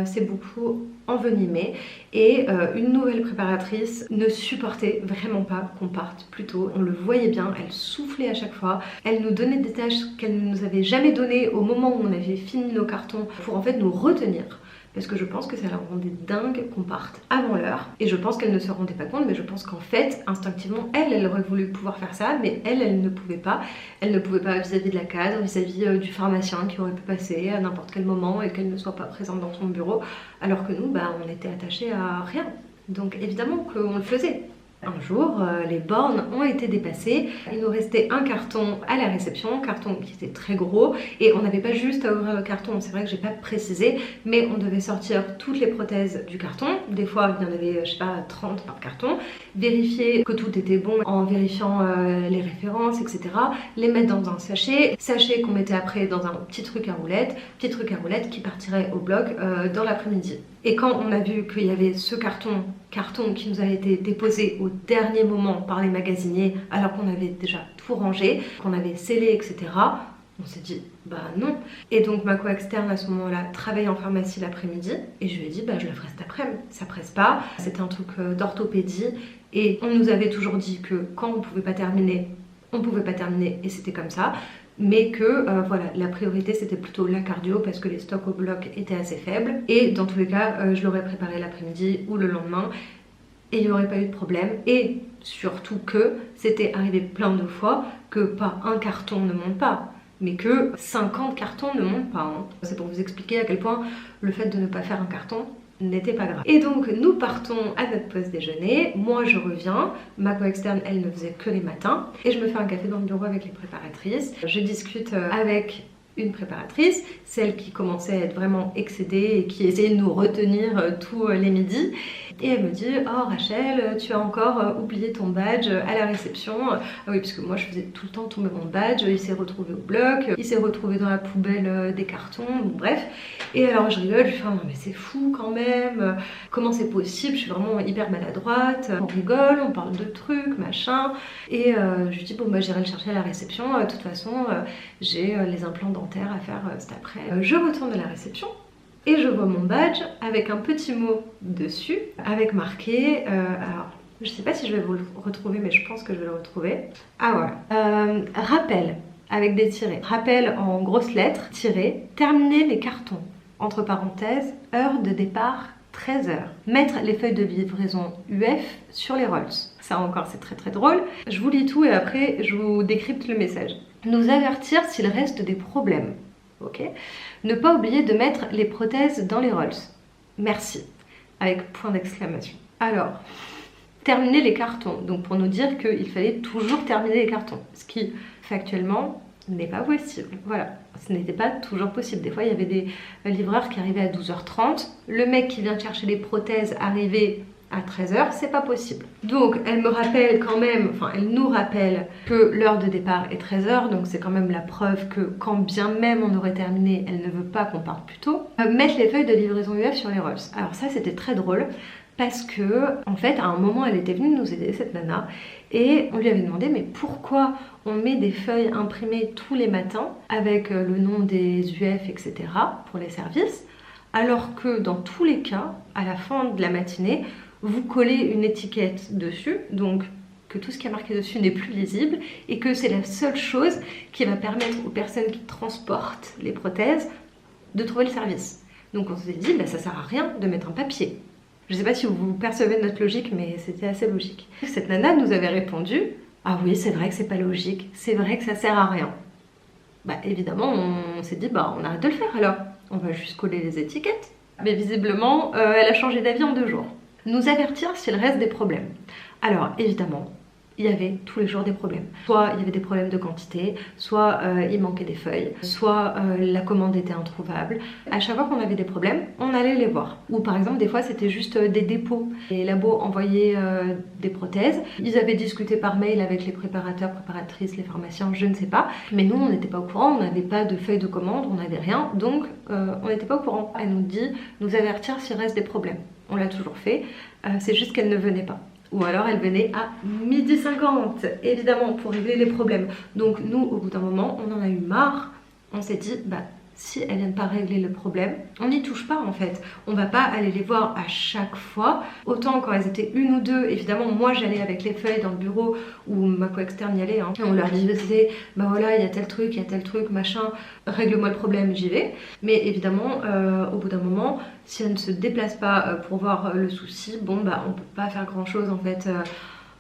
s'est beaucoup envenimée et une nouvelle préparatrice ne supportait vraiment pas qu'on parte plus tôt. On le voyait bien, elle soufflait à chaque fois. Elle nous donnait des tâches qu'elle ne nous avait jamais données au moment où on avait fini nos cartons pour en fait nous retenir. Parce que je pense que ça la rendait dingue qu'on parte avant l'heure. Et je pense qu'elle ne se rendait pas compte, mais je pense qu'en fait, instinctivement, elle aurait voulu pouvoir faire ça, mais elle ne pouvait pas. Elle ne pouvait pas vis-à-vis de la cadre, vis-à-vis du pharmacien qui aurait pu passer à n'importe quel moment et qu'elle ne soit pas présente dans son bureau. Alors que nous, bah, on était attachés à rien. Donc évidemment qu'on le faisait. Un jour, les bornes ont été dépassées. Il nous restait un carton à la réception, carton qui était très gros. Et on n'avait pas juste à ouvrir le carton, c'est vrai que j'ai pas précisé, mais on devait sortir toutes les prothèses du carton. Des fois, il y en avait, je sais pas, 30 par carton. Vérifier que tout était bon en vérifiant les références, etc. Les mettre dans un sachet. Sachet qu'on mettait après dans un petit truc à roulettes. Petit truc à roulettes qui partirait au bloc dans l'après-midi. Et quand on a vu qu'il y avait ce carton qui nous a été déposé au dernier moment par les magasiniers alors qu'on avait déjà tout rangé, qu'on avait scellé, etc., on s'est dit bah non. Et donc ma co-externe à ce moment-là travaillait en pharmacie l'après-midi et je lui ai dit bah je le ferai cet après-midi, ça presse pas, c'était un truc d'orthopédie et on nous avait toujours dit que quand on pouvait pas terminer, on pouvait pas terminer et c'était comme ça. Mais que voilà, la priorité c'était plutôt la cardio parce que les stocks au bloc étaient assez faibles et dans tous les cas je l'aurais préparé l'après-midi ou le lendemain et il n'y aurait pas eu de problème. Et surtout que c'était arrivé plein de fois que pas un carton ne monte pas mais que 50 cartons ne montent pas hein. C'est pour vous expliquer à quel point le fait de ne pas faire un carton n'était pas grave. Et donc nous partons à notre pause déjeuner, moi je reviens, ma co-externe elle ne faisait que les matins et je me fais un café dans le bureau avec les préparatrices. Je discute avec une préparatrice, celle qui commençait à être vraiment excédée et qui essayait de nous retenir tous les midis. Et elle me dit oh Rachel, tu as encore oublié ton badge à la réception. Ah oui, parce que moi je faisais tout le temps tomber mon badge, il s'est retrouvé au bloc, il s'est retrouvé dans la poubelle des cartons, bon, bref. Et alors je rigole, je fais non mais c'est fou quand même, comment c'est possible, je suis vraiment hyper maladroite. On rigole, on parle de trucs, machin. Et je lui dis bon bah j'irai le chercher à la réception, de toute façon j'ai les implants dentaires à faire cet après. Je retourne à la réception. Et je vois mon badge avec un petit mot dessus, avec marqué, alors je sais pas si je vais vous le retrouver mais je pense que je vais le retrouver. Ah voilà, rappel avec des tirets, rappel en grosses lettres, tiré, terminer les cartons, entre parenthèses, heure de départ 13h. Mettre les feuilles de livraison UF sur les rolls. Ça encore c'est très très drôle. Je vous lis tout et après je vous décrypte le message. Nous avertir s'il reste des problèmes. Ok. Ne pas oublier de mettre les prothèses dans les rolls. Merci. Avec point d'exclamation. Alors, terminer les cartons. Donc pour nous dire qu'il fallait toujours terminer les cartons. Ce qui, factuellement, n'est pas possible. Voilà. Ce n'était pas toujours possible. Des fois, il y avait des livreurs qui arrivaient à 12h30. Le mec qui vient chercher les prothèses arrivait à 13h, c'est pas possible. Donc elle me rappelle quand même, enfin elle nous rappelle que l'heure de départ est 13h, donc c'est quand même la preuve que quand bien même on aurait terminé, elle ne veut pas qu'on parte plus tôt. Mettre les feuilles de livraison UF sur les rolls. Alors ça c'était très drôle parce que en fait à un moment elle était venue nous aider, cette nana, et on lui avait demandé mais pourquoi on met des feuilles imprimées tous les matins avec le nom des UF, etc. pour les services, alors que dans tous les cas, à la fin de la matinée, vous collez une étiquette dessus, donc que tout ce qui est marqué dessus n'est plus lisible et que c'est la seule chose qui va permettre aux personnes qui transportent les prothèses de trouver le service. Donc on s'est dit, bah, ça sert à rien de mettre un papier. Je ne sais pas si vous percevez notre logique, mais c'était assez logique. Cette nana nous avait répondu, ah oui, c'est vrai que c'est pas logique, c'est vrai que ça sert à rien. Bah évidemment, on s'est dit, bah on arrête de le faire alors. On va juste coller les étiquettes. Mais visiblement, elle a changé d'avis en 2 jours. Nous avertir s'il reste des problèmes. Alors évidemment, il y avait tous les jours des problèmes. Soit il y avait des problèmes de quantité, soit il manquait des feuilles, soit la commande était introuvable. À chaque fois qu'on avait des problèmes, on allait les voir. Ou par exemple, des fois c'était juste des dépôts. Les labos envoyaient des prothèses. Ils avaient discuté par mail avec les préparateurs, préparatrices, les pharmaciens, je ne sais pas. Mais nous, on n'était pas au courant, on n'avait pas de feuille de commande, on n'avait rien. Donc on n'était pas au courant. Elle nous dit, nous avertir s'il reste des problèmes. On l'a toujours fait, c'est juste qu'elle ne venait pas. Ou alors elle venait à 12h50, évidemment, pour régler les problèmes. Donc nous, au bout d'un moment, on en a eu marre. On s'est dit, bah, si elles viennent pas régler le problème, on n'y touche pas en fait. On va pas aller les voir à chaque fois. Autant quand elles étaient 1 ou 2, évidemment, moi j'allais avec les feuilles dans le bureau où ma co-externe y allait. Hein. On leur disait, bah voilà, il y a tel truc, machin, règle-moi le problème, j'y vais. Mais évidemment, au bout d'un moment, si elles ne se déplacent pas pour voir le souci, bon bah on peut pas faire grand chose en fait.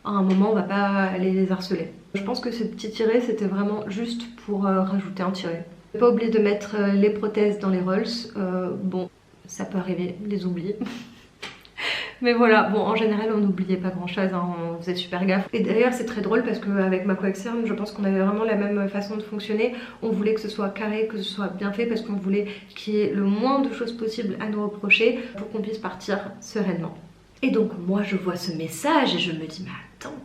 À un moment, on va pas aller les harceler. Je pense que ce petit tiret, c'était vraiment juste pour rajouter un tiret. Pas oublier de mettre les prothèses dans les rolls. Bon, ça peut arriver, les oublier. Mais voilà, bon, en général, on n'oubliait pas grand chose, hein, on faisait super gaffe. Et d'ailleurs, c'est très drôle parce qu'avec ma co-externe, je pense qu'on avait vraiment la même façon de fonctionner. On voulait que ce soit carré, que ce soit bien fait, parce qu'on voulait qu'il y ait le moins de choses possibles à nous reprocher pour qu'on puisse partir sereinement. Et donc, moi, je vois ce message et je me dis, mais attends,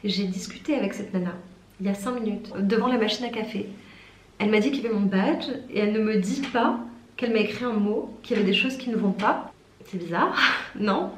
j'ai discuté avec cette nana il y a 5 minutes devant la machine à café. Elle m'a dit qu'il y avait mon badge et elle ne me dit pas qu'elle m'a écrit un mot, qu'il y avait des choses qui ne vont pas. C'est bizarre, non?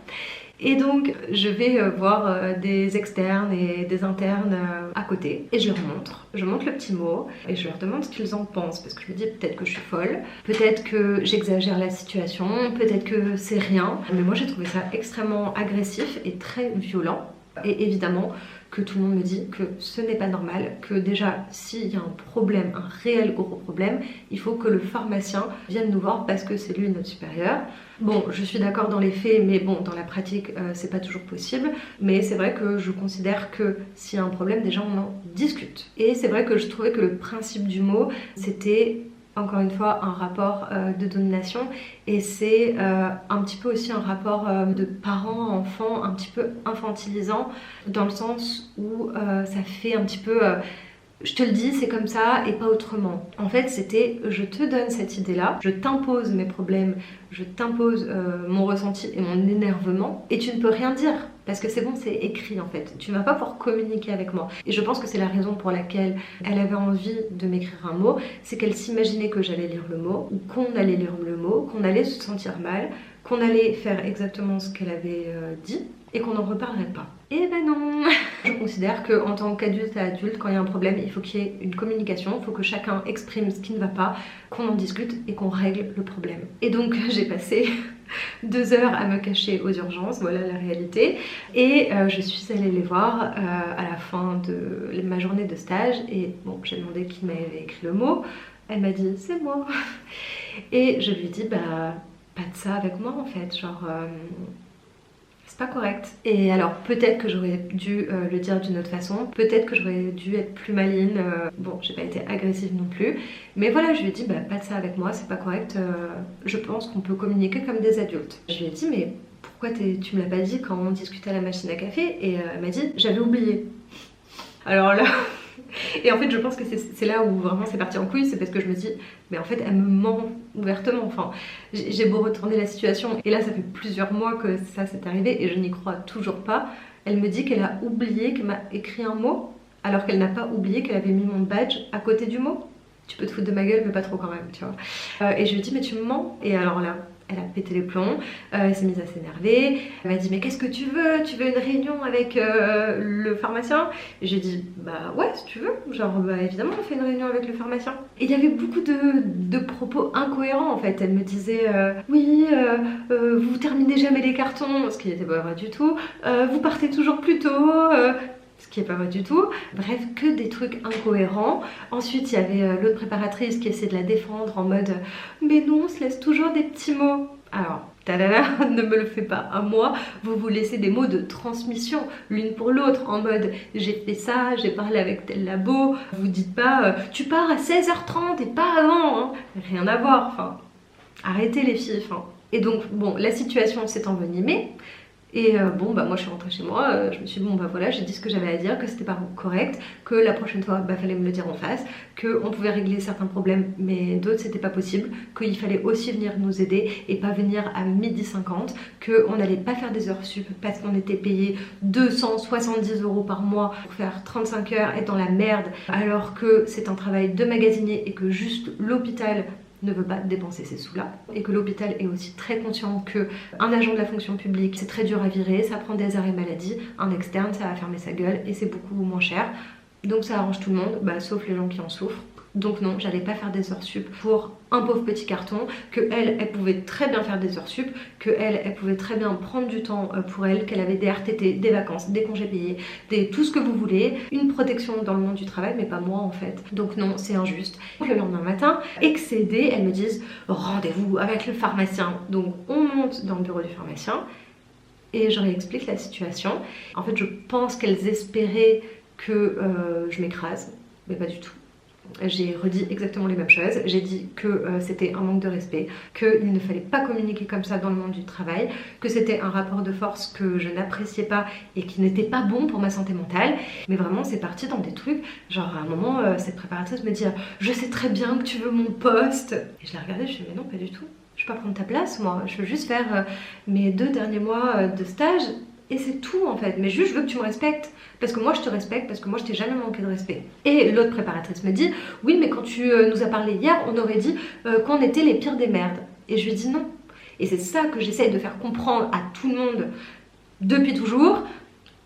Et donc je vais voir des externes et des internes à côté et je leur montre. Je montre le petit mot et je leur demande ce qu'ils en pensent parce que je me dis peut-être que je suis folle, peut-être que j'exagère la situation, peut-être que c'est rien. Mais moi j'ai trouvé ça extrêmement agressif et très violent. Et évidemment que tout le monde me dit que ce n'est pas normal, que déjà s'il y a un problème, un réel gros problème, il faut que le pharmacien vienne nous voir parce que c'est lui notre supérieur. Bon, je suis d'accord dans les faits, mais bon, dans la pratique, c'est pas toujours possible. Mais c'est vrai que je considère que s'il y a un problème, déjà on en discute. Et c'est vrai que je trouvais que le principe du mot, c'était encore une fois un rapport de domination et c'est un petit peu aussi un rapport de parents-enfants un petit peu infantilisant dans le sens où ça fait un petit peu je te le dis, c'est comme ça et pas autrement. En fait, c'était je te donne cette idée-là, je t'impose mes problèmes, je t'impose mon ressenti et mon énervement et tu ne peux rien dire parce que c'est bon, c'est écrit en fait. Tu ne vas pas pouvoir communiquer avec moi. Et je pense que c'est la raison pour laquelle elle avait envie de m'écrire un mot, c'est qu'elle s'imaginait que j'allais lire le mot ou qu'on allait lire le mot, qu'on allait se sentir mal, qu'on allait faire exactement ce qu'elle avait dit et qu'on n'en reparlerait pas. Eh ben non. Je considère qu'en tant qu'adulte à adulte, quand il y a un problème, il faut qu'il y ait une communication, il faut que chacun exprime ce qui ne va pas, qu'on en discute et qu'on règle le problème. Et donc j'ai passé 2 heures à me cacher aux urgences, voilà la réalité. Et je suis allée les voir à la fin de ma journée de stage et bon, j'ai demandé qui m'avait écrit le mot. Elle m'a dit c'est moi. Et je lui ai dit bah pas de ça avec moi en fait, genre c'est pas correct. Et alors peut-être que j'aurais dû le dire d'une autre façon, peut-être que j'aurais dû être plus maligne, bon j'ai pas été agressive non plus, mais voilà je lui ai dit bah pas de ça avec moi, c'est pas correct, je pense qu'on peut communiquer comme des adultes. Je lui ai dit mais pourquoi tu me l'as pas dit quand on discutait à la machine à café? Et elle m'a dit j'avais oublié. Alors là Et en fait je pense que c'est là où vraiment c'est parti en couille, c'est parce que je me dis mais en fait elle me ment ouvertement, enfin j'ai beau retourner la situation et là ça fait plusieurs mois que ça s'est arrivé et je n'y crois toujours pas. Elle me dit qu'elle a oublié qu'elle m'a écrit un mot alors qu'elle n'a pas oublié qu'elle avait mis mon badge à côté du mot. Tu peux te foutre de ma gueule mais pas trop quand même, tu vois. Et je lui dis mais tu me mens. Et alors là elle a pété les plombs, elle s'est mise à s'énerver, elle m'a dit mais qu'est-ce que tu veux? Tu veux une réunion avec le pharmacien? Et j'ai dit bah ouais si tu veux, genre bah évidemment on fait une réunion avec le pharmacien. Et il y avait beaucoup de propos incohérents en fait, elle me disait oui vous terminez jamais les cartons, ce qui n'était pas vrai du tout, vous partez toujours plus tôt, ce qui est pas vrai du tout. Bref, que des trucs incohérents. Ensuite, il y avait l'autre préparatrice qui essayait de la défendre en mode mais nous, on se laisse toujours des petits mots. Alors, talala, ne me le fais pas à moi. Vous vous laissez des mots de transmission l'une pour l'autre en mode j'ai fait ça, j'ai parlé avec tel labo. Vous dites pas tu pars à 16h30 et pas avant. Hein. Rien à voir. Enfin, arrêtez les filles. Enfin. Et donc, bon, la situation s'est envenimée. Et bon bah moi je suis rentrée chez moi, je me suis dit bon bah voilà j'ai dit ce que j'avais à dire, que c'était pas correct, que la prochaine fois bah fallait me le dire en face, qu'on pouvait régler certains problèmes mais d'autres c'était pas possible, qu'il fallait aussi venir nous aider et pas venir à 12h50, qu'on n'allait pas faire des heures sup parce qu'on était payé 270 € par mois pour faire 35 heures, être dans la merde alors que c'est un travail de magasinier et que juste l'hôpital ne veut pas dépenser ces sous-là et que l'hôpital est aussi très conscient qu'un agent de la fonction publique c'est très dur à virer, ça prend des arrêts maladie, un externe ça va fermer sa gueule et c'est beaucoup moins cher, donc ça arrange tout le monde, bah, sauf les gens qui en souffrent. Donc non, j'allais pas faire des heures sup pour un pauvre petit carton, que elle pouvait très bien faire des heures sup, que elle pouvait très bien prendre du temps pour elle, qu'elle avait des RTT, des vacances, des congés payés, tout ce que vous voulez, une protection dans le monde du travail, mais pas moi en fait. Donc non, c'est injuste. Le lendemain matin, excédée, elles me disent rendez-vous avec le pharmacien. Donc on monte dans le bureau du pharmacien et je réexplique la situation. En fait, je pense qu'elles espéraient que je m'écrase, mais pas du tout. J'ai redit exactement les mêmes choses, j'ai dit que c'était un manque de respect, qu'il ne fallait pas communiquer comme ça dans le monde du travail, que c'était un rapport de force que je n'appréciais pas et qui n'était pas bon pour ma santé mentale. Mais vraiment c'est parti dans des trucs, genre à un moment cette préparatrice me dit je sais très bien que tu veux mon poste. Et je la regardais, je me suis dit mais non pas du tout, je peux pas prendre ta place moi, je veux juste faire mes 2 derniers mois de stage. Et c'est tout en fait, mais juste je veux que tu me respectes, parce que moi je te respecte, parce que moi je t'ai jamais manqué de respect. Et l'autre préparatrice me dit, oui mais quand tu nous as parlé hier, on aurait dit qu'on était les pires des merdes. Et je lui dis non. Et c'est ça que j'essaye de faire comprendre à tout le monde depuis toujours.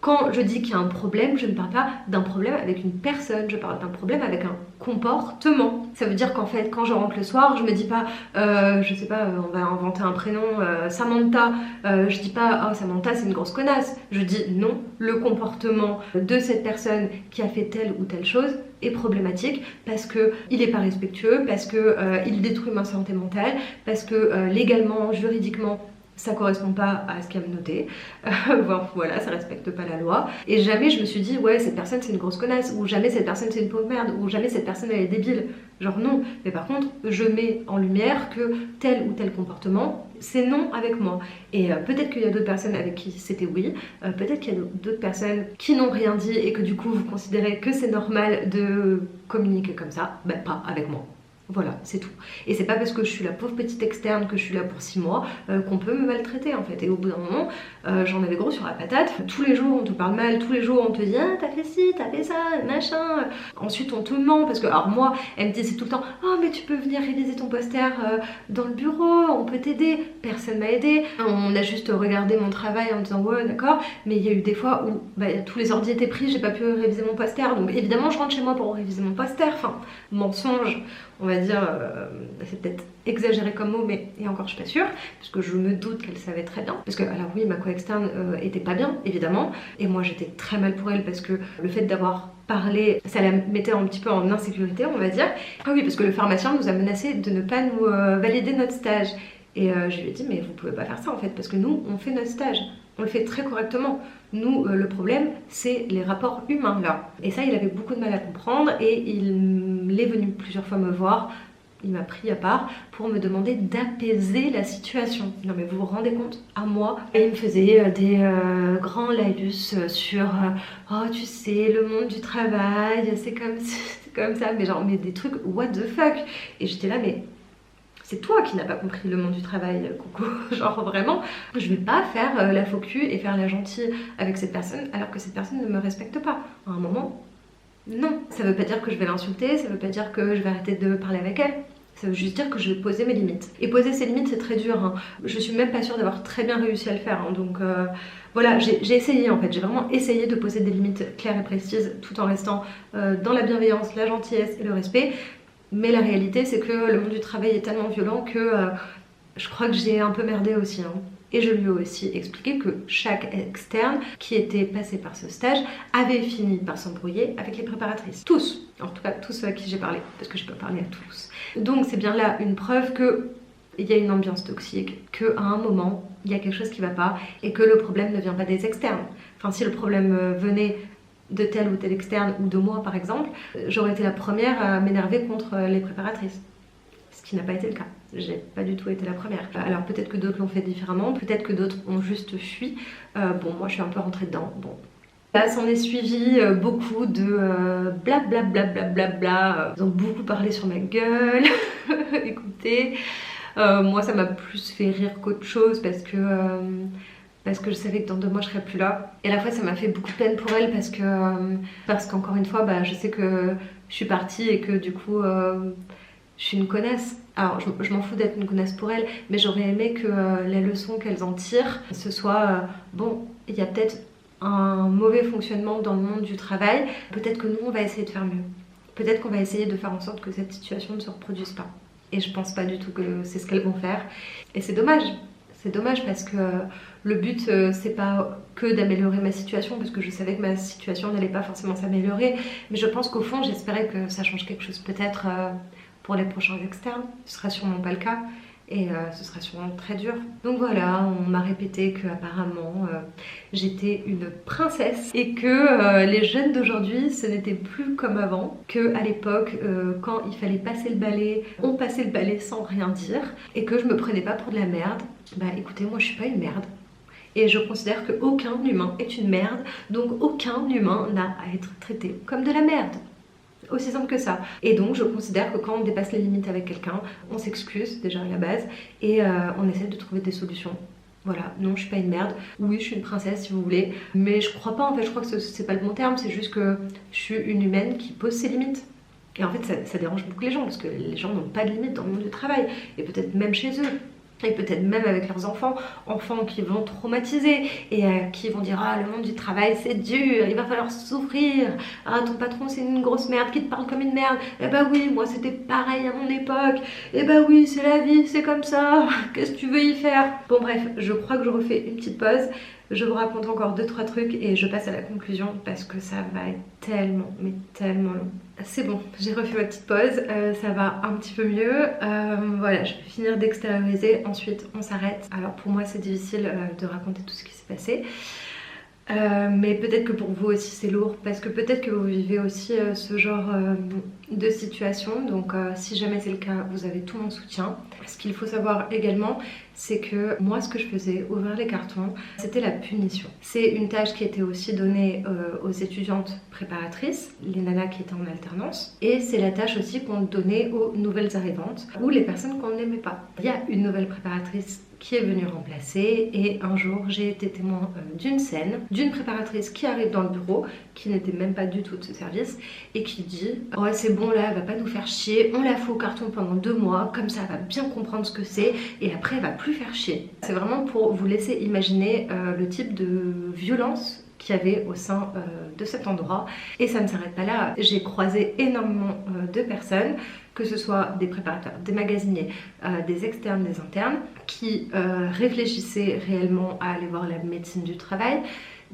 Quand je dis qu'il y a un problème, je ne parle pas d'un problème avec une personne, je parle d'un problème avec un comportement. Ça veut dire qu'en fait, quand je rentre le soir, je me dis pas, je sais pas, on va inventer un prénom, Samantha. Je dis pas, oh Samantha c'est une grosse connasse. Je dis non, le comportement de cette personne qui a fait telle ou telle chose est problématique parce que il est pas respectueux, parce que il détruit ma santé mentale, parce que légalement, juridiquement, ça correspond pas à ce qu'elle me notait, voilà, ça respecte pas la loi. Et jamais je me suis dit ouais cette personne c'est une grosse connasse, ou jamais cette personne c'est une pauvre merde, ou jamais cette personne elle est débile, genre non. Mais par contre je mets en lumière que tel ou tel comportement c'est non avec moi. Et peut-être qu'il y a d'autres personnes avec qui c'était oui, peut-être qu'il y a d'autres personnes qui n'ont rien dit et que du coup vous considérez que c'est normal de communiquer comme ça, ben pas avec moi. Voilà, c'est tout. Et c'est pas parce que je suis la pauvre petite externe que je suis là pour 6 mois qu'on peut me maltraiter en fait. Et au bout d'un moment, j'en avais gros sur la patate. Tous les jours on te parle mal, tous les jours on te dit ah t'as fait ci, t'as fait ça, machin. Ensuite on te ment parce que, alors moi, elle me disait tout le temps oh mais tu peux venir réviser ton poster dans le bureau, on peut t'aider. Personne m'a aidé. On a juste regardé mon travail en disant ouais d'accord, mais il y a eu des fois où bah, tous les ordi étaient pris, j'ai pas pu réviser mon poster. Donc évidemment je rentre chez moi pour réviser mon poster. Enfin, mensonge. On va dire, c'est peut-être exagéré comme mot, mais et encore je suis pas sûre, parce que je me doute qu'elle savait très bien. Parce que, alors oui, ma co-externe était pas bien, évidemment, et moi j'étais très mal pour elle parce que le fait d'avoir parlé, ça la mettait un petit peu en insécurité, on va dire. Ah oui, parce que le pharmacien nous a menacé de ne pas nous valider notre stage. Et je lui ai dit, mais vous pouvez pas faire ça en fait, parce que nous, on fait notre stage. On le fait très correctement. Nous, le problème, c'est les rapports humains là. Et ça, il avait beaucoup de mal à comprendre et il est venu plusieurs fois me voir il m'a pris à part pour me demander d'apaiser la situation. Non mais vous vous rendez compte, à moi. Et il me faisait des grands laïus sur oh tu sais le monde du travail c'est comme ça, mais genre mais des trucs what the fuck. Et j'étais là mais c'est toi qui n'as pas compris le monde du travail, coucou. Genre vraiment, je vais pas faire la faux cul et faire la gentille avec cette personne alors que cette personne ne me respecte pas. À un moment, non. Ça veut pas dire que je vais l'insulter, ça veut pas dire que je vais arrêter de parler avec elle. Ça veut juste dire que je vais poser mes limites. Et poser ses limites, c'est très dur. Hein. Je suis même pas sûre d'avoir très bien réussi à le faire. Hein. Donc voilà, j'ai essayé en fait. J'ai vraiment essayé de poser des limites claires et précises tout en restant dans la bienveillance, la gentillesse et le respect. Mais la réalité, c'est que le monde du travail est tellement violent que je crois que j'ai un peu merdé aussi. Hein. Et je lui ai aussi expliqué que chaque externe qui était passé par ce stage avait fini par s'embrouiller avec les préparatrices. Tous, en tout cas tous ceux à qui j'ai parlé, parce que je peux parler à tous. Donc c'est bien là une preuve qu'il y a une ambiance toxique, qu'à un moment, il y a quelque chose qui ne va pas et que le problème ne vient pas des externes. Enfin, si le problème venait de tel ou tel externe ou de moi par exemple, j'aurais été la première à m'énerver contre les préparatrices. Ce qui n'a pas été le cas. J'ai pas du tout été la première. Alors peut-être que d'autres l'ont fait différemment, peut-être que d'autres ont juste fui. Bon, moi je suis un peu rentrée dedans. Bon. Là, s'en est suivi beaucoup de blablabla. Ils ont beaucoup parlé sur ma gueule. Écoutez, moi ça m'a plus fait rire qu'autre chose parce que je savais que dans 2 mois je serais plus là. Et à la fois ça m'a fait beaucoup de peine pour elle parce qu'encore une fois bah, je sais que je suis partie et que du coup je suis une connasse. Alors je m'en fous d'être une connasse pour elle, mais j'aurais aimé que les leçons qu'elles en tirent ce soit bon, il y a peut-être un mauvais fonctionnement dans le monde du travail, peut-être que nous on va essayer de faire mieux. Peut-être qu'on va essayer de faire en sorte que cette situation ne se reproduise pas. Et je pense pas du tout que c'est ce qu'elles vont faire. Et c'est dommage. C'est dommage parce que le but c'est pas que d'améliorer ma situation parce que je savais que ma situation n'allait pas forcément s'améliorer, mais je pense qu'au fond j'espérais que ça change quelque chose peut-être pour les prochains externes. Ce sera sûrement pas le cas et ce sera sûrement très dur. Donc voilà, on m'a répété que apparemment j'étais une princesse et que les jeunes d'aujourd'hui ce n'était plus comme avant, que à l'époque quand il fallait passer le balai, on passait le balai sans rien dire et que je me prenais pas pour de la merde. Bah écoutez, moi je suis pas une merde. Et je considère qu'aucun humain est une merde, donc aucun humain n'a à être traité comme de la merde. Aussi simple que ça. Et donc je considère que quand on dépasse les limites avec quelqu'un, on s'excuse déjà à la base et on essaie de trouver des solutions. Voilà, non je suis pas une merde, oui je suis une princesse si vous voulez, mais je crois pas en fait, je crois que c'est pas le bon terme, c'est juste que je suis une humaine qui pose ses limites. Et en fait ça dérange beaucoup les gens parce que les gens n'ont pas de limites dans le monde du travail et peut-être même chez eux. Et peut-être même avec leurs enfants qui vont traumatiser et qui vont dire ah le monde du travail c'est dur, il va falloir souffrir, ah ton patron c'est une grosse merde qui te parle comme une merde, eh bah oui moi c'était pareil à mon époque, eh bah oui c'est la vie, c'est comme ça, qu'est-ce que tu veux y faire. Bon bref, je crois que je refais une petite pause, je vous raconte encore 2-3 trucs et je passe à la conclusion parce que ça va être tellement mais tellement long. C'est bon, j'ai refait ma petite pause, ça va un petit peu mieux, voilà je vais finir d'extérioriser, ensuite on s'arrête. Alors pour moi c'est difficile de raconter tout ce qui s'est passé, mais peut-être que pour vous aussi c'est lourd parce que peut-être que vous vivez aussi ce genre de situation, donc si jamais c'est le cas vous avez tout mon soutien. Ce qu'il faut savoir également c'est que moi ce que je faisais, ouvrir les cartons, c'était la punition. C'est une tâche qui était aussi donnée aux étudiantes préparatrices, les nanas qui étaient en alternance, et c'est la tâche aussi qu'on donnait aux nouvelles arrivantes ou les personnes qu'on n'aimait pas. Il y a une nouvelle préparatrice qui est venue remplacer et un jour j'ai été témoin d'une scène d'une préparatrice qui arrive dans le bureau, qui n'était même pas du tout de ce service et qui dit oh c'est bon là elle va pas nous faire chier, on la fout au carton pendant 2 mois, comme ça elle va bien comprendre ce que c'est et après elle va plus faire chier. C'est vraiment pour vous laisser imaginer le type de violence qu'il y avait au sein de cet endroit et ça ne s'arrête pas là. J'ai croisé énormément de personnes, que ce soit des préparateurs, des magasiniers, des externes, des internes qui réfléchissaient réellement à aller voir la médecine du travail,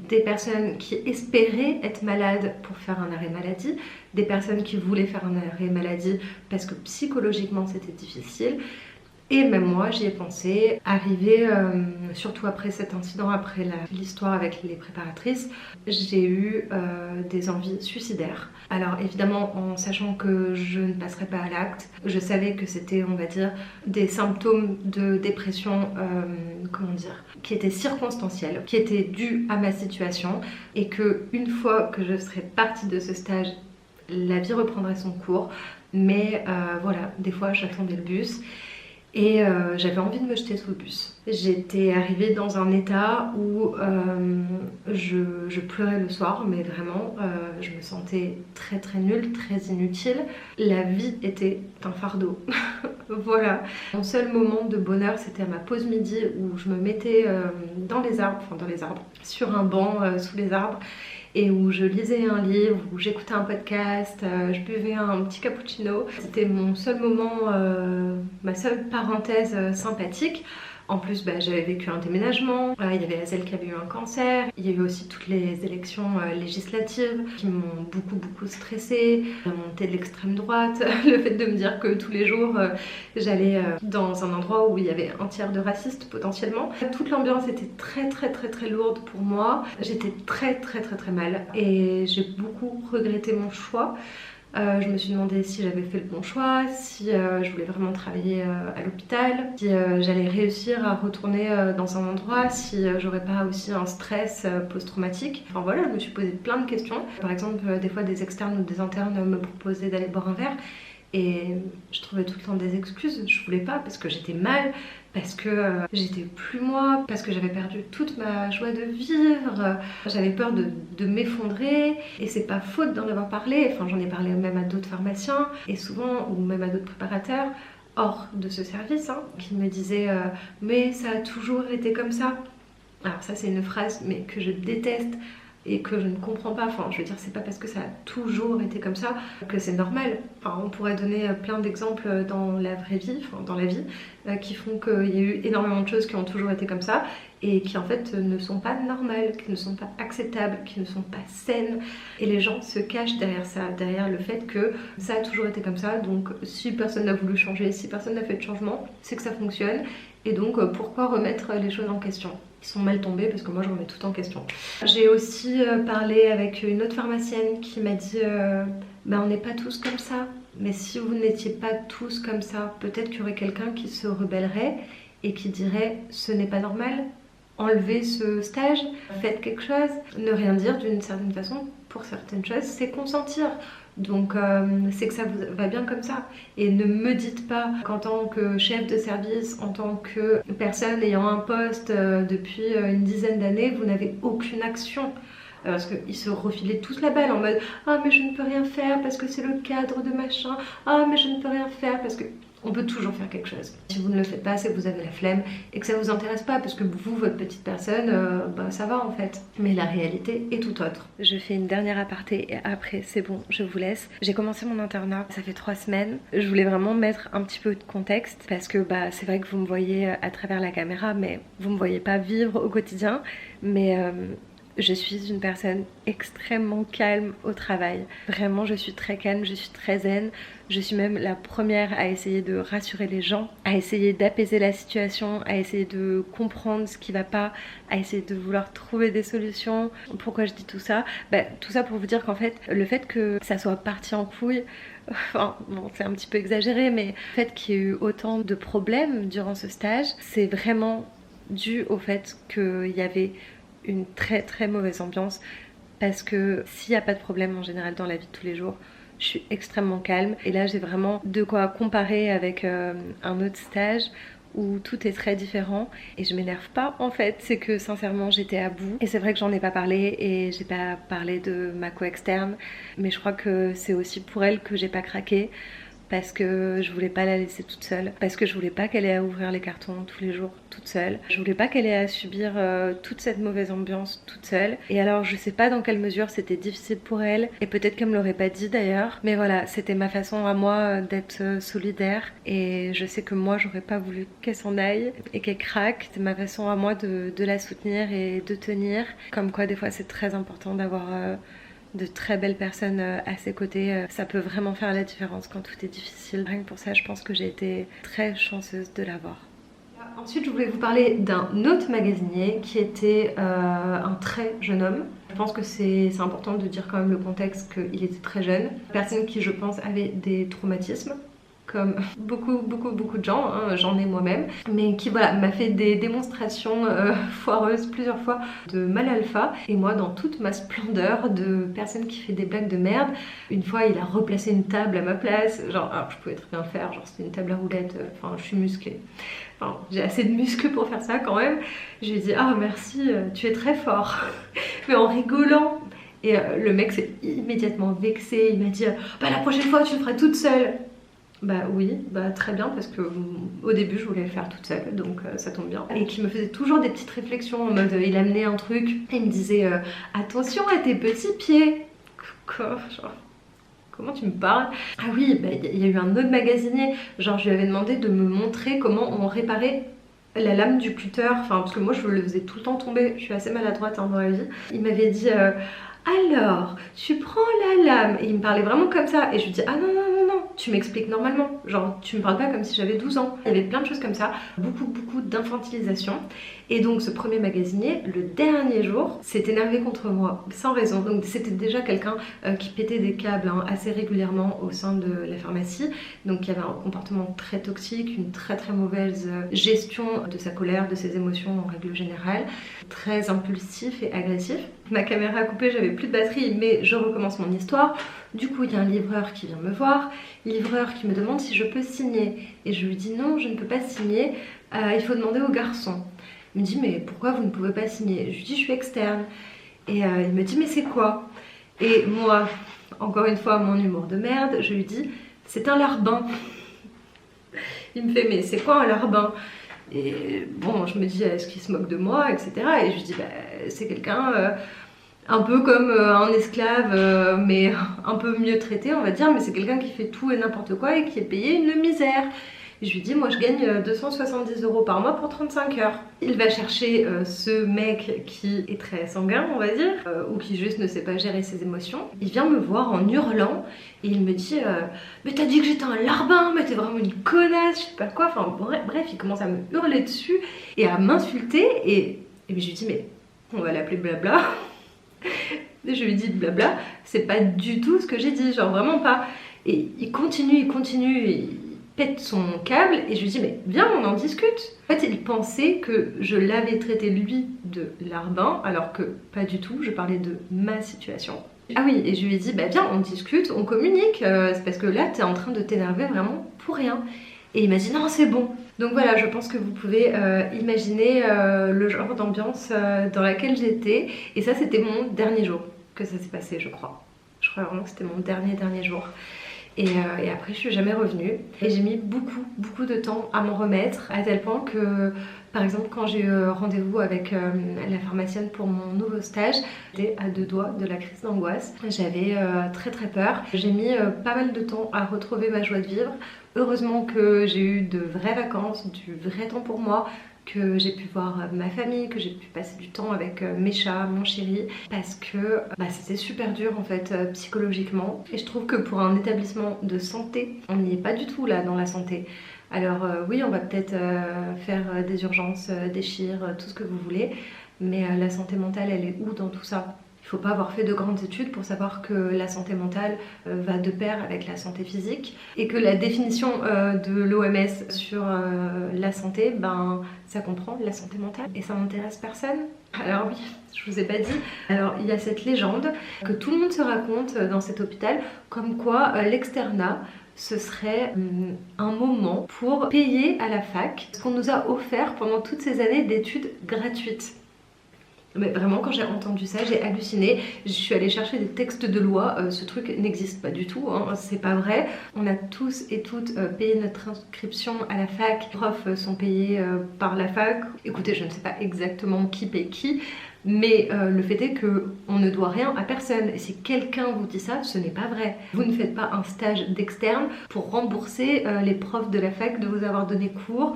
des personnes qui espéraient être malades pour faire un arrêt maladie, des personnes qui voulaient faire un arrêt maladie parce que psychologiquement c'était difficile. Et même moi j'y ai pensé, arrivé surtout après cet incident, après l'histoire avec les préparatrices, j'ai eu des envies suicidaires. Alors évidemment en sachant que je ne passerais pas à l'acte, je savais que c'était, on va dire, des symptômes de dépression, comment dire, qui étaient circonstanciels, qui étaient dus à ma situation, et que une fois que je serais partie de ce stage, la vie reprendrait son cours. Mais voilà, des fois j'attendais le bus. Et j'avais envie de me jeter sous le bus. J'étais arrivée dans un état où je pleurais le soir, mais vraiment, je me sentais très très nulle, très inutile. La vie était un fardeau. Voilà. Mon seul moment de bonheur, c'était à ma pause midi où je me mettais dans les arbres, sur un banc sous les arbres, et où je lisais un livre, où j'écoutais un podcast, je buvais un petit cappuccino. C'était mon seul moment, ma seule parenthèse sympathique. En plus, j'avais vécu un déménagement, il y avait Hazel qui avait eu un cancer, il y a eu aussi toutes les élections législatives qui m'ont beaucoup stressée, la montée de l'extrême droite, le fait de me dire que tous les jours j'allais dans un endroit où il y avait un tiers de racistes potentiellement. Toute l'ambiance était très lourde pour moi, j'étais très mal et j'ai beaucoup regretté mon choix. Je me suis demandé si j'avais fait le bon choix, si je voulais vraiment travailler à l'hôpital, si j'allais réussir à retourner dans un endroit, si j'aurais pas aussi un stress post-traumatique. Enfin voilà, je me suis posé plein de questions. Par exemple, des fois des externes ou des internes me proposaient d'aller boire un verre. Et je trouvais tout le temps des excuses, je voulais pas parce que j'étais mal, parce que j'étais plus moi, parce que j'avais perdu toute ma joie de vivre, j'avais peur de m'effondrer, et c'est pas faute d'en avoir parlé, enfin j'en ai parlé même à d'autres pharmaciens, et souvent, ou même à d'autres préparateurs, hors de ce service, qui me disaient mais ça a toujours été comme ça. Alors ça c'est une phrase mais que je déteste, et que je ne comprends pas. Enfin, je veux dire, c'est pas parce que ça a toujours été comme ça que c'est normal. Enfin, on pourrait donner plein d'exemples dans la vraie vie, enfin dans la vie, qui font qu'il y a eu énormément de choses qui ont toujours été comme ça et qui en fait ne sont pas normales, qui ne sont pas acceptables, qui ne sont pas saines. Et les gens se cachent derrière ça, derrière le fait que ça a toujours été comme ça. Donc si personne n'a voulu changer, si personne n'a fait de changement, c'est que ça fonctionne. Et donc pourquoi remettre les choses en question? Ils sont mal tombés parce que moi je remets tout en question. J'ai aussi parlé avec une autre pharmacienne qui m'a dit on n'est pas tous comme ça. Mais si vous n'étiez pas tous comme ça, peut-être qu'il y aurait quelqu'un qui se rebellerait et qui dirait ce n'est pas normal, enlevez ce stage, faites quelque chose. Ne rien dire d'une certaine façon pour certaines choses, c'est consentir. Donc c'est que ça vous va bien comme ça. Et ne me dites pas qu'en tant que chef de service, en tant que personne ayant un poste depuis une dizaine d'années, vous n'avez aucune action. Parce qu'ils se refilaient tous la balle en mode ah mais je ne peux rien faire parce que c'est le cadre de machin, ah mais je ne peux rien faire parce que... On peut toujours faire quelque chose. Si vous ne le faites pas, c'est que vous avez la flemme et que ça vous intéresse pas parce que vous, votre petite personne, ça va en fait. Mais la réalité est tout autre. Je fais une dernière aparté et après c'est bon, je vous laisse. J'ai commencé mon internat, ça fait 3 semaines. Je voulais vraiment mettre un petit peu de contexte parce que c'est vrai que vous me voyez à travers la caméra, mais vous me voyez pas vivre au quotidien. Mais je suis une personne extrêmement calme au travail. Vraiment, je suis très calme, je suis très zen. Je suis même la première à essayer de rassurer les gens, à essayer d'apaiser la situation, à essayer de comprendre ce qui va pas, à essayer de vouloir trouver des solutions. Pourquoi je dis tout ça? Tout ça pour vous dire qu'en fait, le fait que ça soit parti en couille, enfin bon, c'est un petit peu exagéré, mais le fait qu'il y ait eu autant de problèmes durant ce stage, c'est vraiment dû au fait qu'il y avait une très mauvaise ambiance, parce que s'il n'y a pas de problème en général dans la vie de tous les jours, je suis extrêmement calme et là j'ai vraiment de quoi comparer avec un autre stage où tout est très différent et je m'énerve pas en fait, c'est que sincèrement j'étais à bout et c'est vrai que j'en ai pas parlé et j'ai pas parlé de ma co-externe, mais je crois que c'est aussi pour elle que j'ai pas craqué, parce que je voulais pas la laisser toute seule, parce que je voulais pas qu'elle ait à ouvrir les cartons tous les jours toute seule, je voulais pas qu'elle ait à subir toute cette mauvaise ambiance toute seule. Et alors je sais pas dans quelle mesure c'était difficile pour elle, et peut-être qu'elle me l'aurait pas dit d'ailleurs, mais voilà, c'était ma façon à moi d'être solidaire, et je sais que moi j'aurais pas voulu qu'elle s'en aille et qu'elle craque. C'était ma façon à moi de la soutenir et de tenir, comme quoi des fois c'est très important d'avoir de très belles personnes à ses côtés. Ça peut vraiment faire la différence quand tout est difficile. Rien que pour ça, je pense que j'ai été très chanceuse de l'avoir. Ensuite, je voulais vous parler d'un autre magasinier qui était un très jeune homme. Je pense que c'est important de dire quand même le contexte qu'il était très jeune. Personne qui, je pense, avait des traumatismes, comme beaucoup de gens, hein, j'en ai moi-même, mais qui voilà, m'a fait des démonstrations foireuses plusieurs fois de mal alpha, et moi dans toute ma splendeur de personne qui fait des blagues de merde. Une fois il a replacé une table à ma place, genre alors je pouvais très bien le faire, genre c'était une table à roulettes, enfin je suis musclée. Enfin, j'ai assez de muscles pour faire ça quand même. Je lui ai dit ah merci, tu es très fort, mais en rigolant. Et le mec s'est immédiatement vexé, il m'a dit bah la prochaine fois tu le feras toute seule. Bah oui, bah très bien parce que au début je voulais le faire toute seule donc ça tombe bien. Et qui me faisait toujours des petites réflexions en mode il amenait un truc et il me disait attention à tes petits pieds. Quoi, genre comment tu me parles? Ah oui, bah il y a eu un autre magasinier, genre je lui avais demandé de me montrer comment on réparait la lame du cutter, enfin parce que moi je le faisais tout le temps tomber, je suis assez maladroite hein, dans la vie. Il m'avait dit alors tu prends la lame et il me parlait vraiment comme ça et je lui dis ah non tu m'expliques normalement, genre tu me parles pas comme si j'avais 12 ans. Il y avait plein de choses comme ça, beaucoup d'infantilisation. Et donc ce premier magasinier, le dernier jour, s'est énervé contre moi sans raison. Donc c'était déjà quelqu'un qui pétait des câbles hein, assez régulièrement au sein de la pharmacie. Donc il y avait un comportement très toxique, une très mauvaise gestion de sa colère, de ses émotions en règle générale, très impulsif et agressif. Ma caméra a coupé, j'avais plus de batterie, mais je recommence mon histoire. Du coup, il y a un livreur qui vient me voir, livreur qui me demande si je peux signer. Et je lui dis non, je ne peux pas signer, il faut demander au garçon. Il me dit mais pourquoi vous ne pouvez pas signer? Je lui dis je suis externe. Et il me dit mais c'est quoi? Et moi, encore une fois, mon humour de merde, je lui dis c'est un larbin. Il me fait mais c'est quoi un larbin? Et bon, je me dis est-ce qu'il se moque de moi, etc. Et je lui dis bah c'est quelqu'un... un peu comme un esclave, mais un peu mieux traité, on va dire, mais c'est quelqu'un qui fait tout et n'importe quoi et qui est payé une misère. Et je lui dis, moi je gagne 270 € par mois pour 35 heures. Il va chercher ce mec qui est très sanguin, on va dire, ou qui juste ne sait pas gérer ses émotions. Il vient me voir en hurlant et il me dit, mais t'as dit que j'étais un larbin, mais t'es vraiment une connasse, je sais pas quoi. Enfin bref, il commence à me hurler dessus et à m'insulter et je lui dis, mais on va l'appeler Blabla. Et je lui dis blabla, c'est pas du tout ce que j'ai dit, genre vraiment pas. Et il continue, il pète son câble et je lui dis mais viens on en discute. En fait il pensait que je l'avais traité lui de larbin alors que pas du tout, je parlais de ma situation. Ah oui, et je lui ai dit bah viens on discute, on communique, c'est parce que là t'es en train de t'énerver vraiment pour rien. Et il m'a dit non c'est bon. Donc voilà, je pense que vous pouvez imaginer le genre d'ambiance dans laquelle j'étais. Et ça c'était mon dernier jour que ça s'est passé je crois. Je crois vraiment que c'était mon dernier jour. Et après je suis jamais revenue. Et j'ai mis beaucoup de temps à m'en remettre. À tel point que par exemple quand j'ai eu rendez-vous avec la pharmacienne pour mon nouveau stage, j'étais à 2 doigts de la crise d'angoisse. J'avais très peur. J'ai mis pas mal de temps à retrouver ma joie de vivre. Heureusement que j'ai eu de vraies vacances, du vrai temps pour moi, que j'ai pu voir ma famille, que j'ai pu passer du temps avec mes chats, mon chéri, parce que c'était super dur en fait psychologiquement. Et je trouve que pour un établissement de santé, on n'y est pas du tout là dans la santé. Alors oui, on va peut-être faire des urgences, des chires, tout ce que vous voulez, mais la santé mentale, elle est où dans tout ça? Il ne faut pas avoir fait de grandes études pour savoir que la santé mentale va de pair avec la santé physique et que la définition de l'OMS sur la santé, ça comprend la santé mentale et ça n'intéresse personne. Alors oui, je vous ai pas dit. Alors il y a cette légende que tout le monde se raconte dans cet hôpital comme quoi l'externat ce serait un moment pour payer à la fac ce qu'on nous a offert pendant toutes ces années d'études gratuites. Mais vraiment quand j'ai entendu ça j'ai halluciné, je suis allée chercher des textes de loi, ce truc n'existe pas du tout, hein, c'est pas vrai. On a tous et toutes payé notre inscription à la fac, les profs sont payés par la fac. Écoutez, je ne sais pas exactement qui paye qui, mais le fait est qu'on ne doit rien à personne. Et si quelqu'un vous dit ça, ce n'est pas vrai. Vous ne faites pas un stage d'externe pour rembourser les profs de la fac de vous avoir donné cours,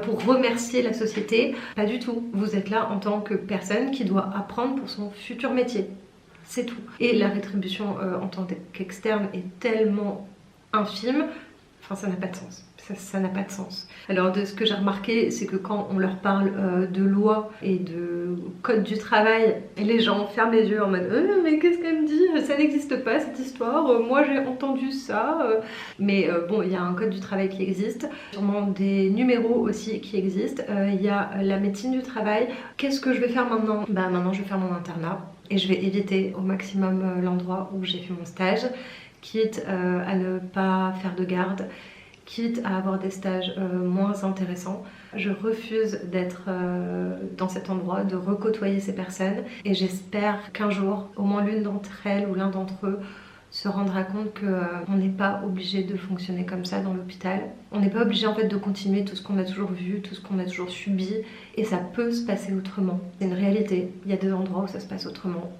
pour remercier la société. Pas du tout. Vous êtes là en tant que personne qui doit apprendre pour son futur métier. c'est tout. Et la rétribution en tant qu'externe est tellement infime, enfin ça n'a pas de sens. Ça n'a pas de sens. Alors de ce que j'ai remarqué, c'est que quand on leur parle de loi et de code du travail, les gens ferment les yeux en mode mais qu'est-ce qu'elle me dit? Ça n'existe pas cette histoire, moi j'ai entendu ça. Mais bon, il y a un code du travail qui existe, sûrement des numéros aussi qui existent, il y a la médecine du travail. Qu'est-ce que je vais faire maintenant? Bah maintenant je vais faire mon internat et je vais éviter au maximum l'endroit où j'ai fait mon stage, quitte à ne pas faire de garde, quitte à avoir des stages moins intéressants. Je refuse d'être dans cet endroit, de recôtoyer ces personnes et j'espère qu'un jour, au moins l'une d'entre elles ou l'un d'entre eux se rendra compte qu'on n'est pas obligé de fonctionner comme ça dans l'hôpital. On n'est pas obligé en fait de continuer tout ce qu'on a toujours vu, tout ce qu'on a toujours subi et ça peut se passer autrement. C'est une réalité, il y a des endroits où ça se passe autrement.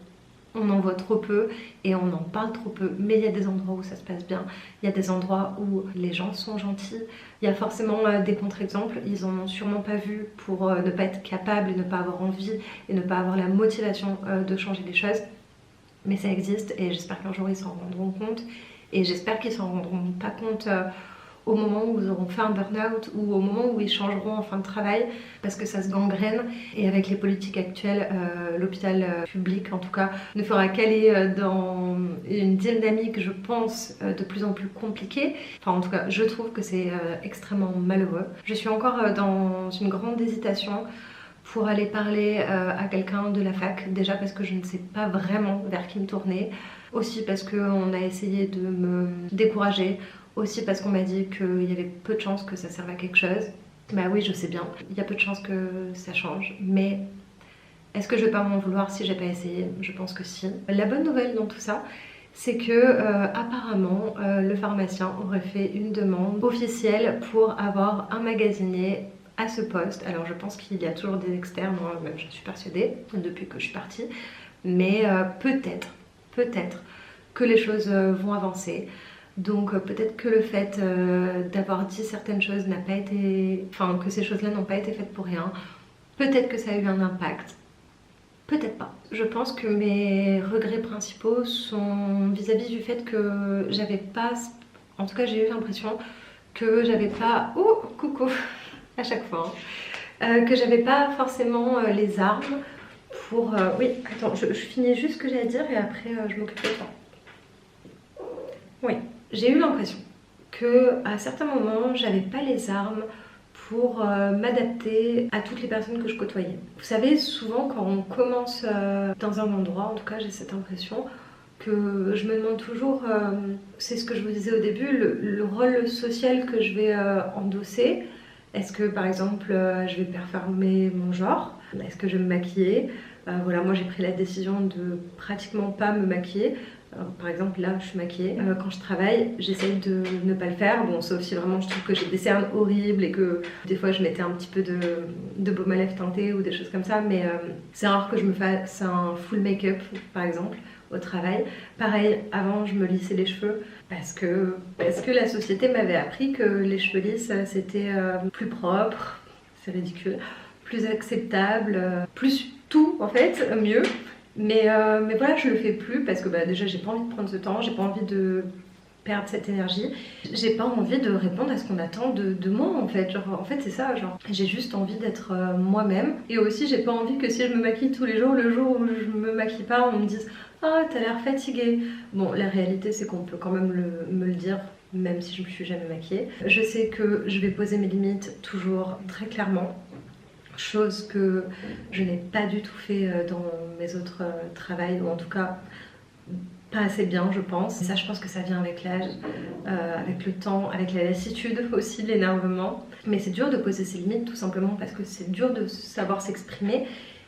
On en voit trop peu et on en parle trop peu, mais il y a des endroits où ça se passe bien, il y a des endroits où les gens sont gentils, il y a forcément des contre-exemples, ils en ont sûrement pas vu pour ne pas être capables et ne pas avoir envie et ne pas avoir la motivation de changer les choses, mais ça existe et j'espère qu'un jour ils s'en rendront compte et j'espère qu'ils s'en rendront pas compte au moment où ils auront fait un burn-out ou au moment où ils changeront en fin de travail parce que ça se gangrène et avec les politiques actuelles, l'hôpital public en tout cas ne fera qu'aller dans une dynamique je pense de plus en plus compliquée. Enfin en tout cas je trouve que c'est extrêmement malheureux. Je suis encore dans une grande hésitation pour aller parler à quelqu'un de la fac, déjà parce que je ne sais pas vraiment vers qui me tourner, aussi parce qu'on a essayé de me décourager, aussi parce qu'on m'a dit qu'il y avait peu de chances que ça serve à quelque chose. Bah oui, je sais bien, il y a peu de chances que ça change, mais est-ce que je vais pas m'en vouloir si j'ai pas essayé? Je pense que si. La bonne nouvelle dans tout ça, c'est que apparemment le pharmacien aurait fait une demande officielle pour avoir un magasinier à ce poste. Alors je pense qu'il y a toujours des externes, moi même je suis persuadée depuis que je suis partie, mais peut-être que les choses vont avancer. Donc peut-être que le fait d'avoir dit certaines choses n'a pas été... Enfin que ces choses-là n'ont pas été faites pour rien. Peut-être que ça a eu un impact. Peut-être pas. Je pense que mes regrets principaux sont vis-à-vis du fait que j'avais pas... En tout cas j'ai eu l'impression que j'avais pas... Oh coucou à chaque fois. Que j'avais pas forcément les armes pour... Oui, attends, je finis juste ce que j'ai à dire et après je m'occupe de toi. Oui. J'ai eu l'impression que à certains moments, j'avais pas les armes pour m'adapter à toutes les personnes que je côtoyais. Vous savez, souvent quand on commence dans un endroit, en tout cas j'ai cette impression, que je me demande toujours, c'est ce que je vous disais au début, le rôle social que je vais endosser. Est-ce que par exemple je vais performer mon genre? Est-ce que je vais me maquiller? Voilà, moi j'ai pris la décision de pratiquement pas me maquiller. Par exemple là je suis maquillée, quand je travaille j'essaye de ne pas le faire, bon sauf si vraiment je trouve que j'ai des cernes horribles et que des fois je mettais un petit peu de baume à lèvres teinté ou des choses comme ça, mais c'est rare que je me fasse un full make-up par exemple au travail. Pareil, avant je me lissais les cheveux parce que la société m'avait appris que les cheveux lisses c'était plus propre, c'est ridicule, plus acceptable, plus tout en fait, mieux. Mais voilà, je le fais plus parce que déjà j'ai pas envie de prendre ce temps, j'ai pas envie de perdre cette énergie, j'ai pas envie de répondre à ce qu'on attend de moi en fait. Genre, en fait c'est ça, genre j'ai juste envie d'être moi-même et aussi j'ai pas envie que si je me maquille tous les jours, le jour où je me maquille pas, on me dise ah t'as l'air fatiguée. Bon, la réalité c'est qu'on peut quand même me le dire même si je me suis jamais maquillée. Je sais que je vais poser mes limites toujours très clairement. Chose que je n'ai pas du tout fait dans mes autres travails, ou en tout cas pas assez bien je pense. Et ça je pense que ça vient avec l'âge, avec le temps, avec la lassitude aussi, l'énervement. Mais c'est dur de poser ses limites tout simplement parce que c'est dur de savoir s'exprimer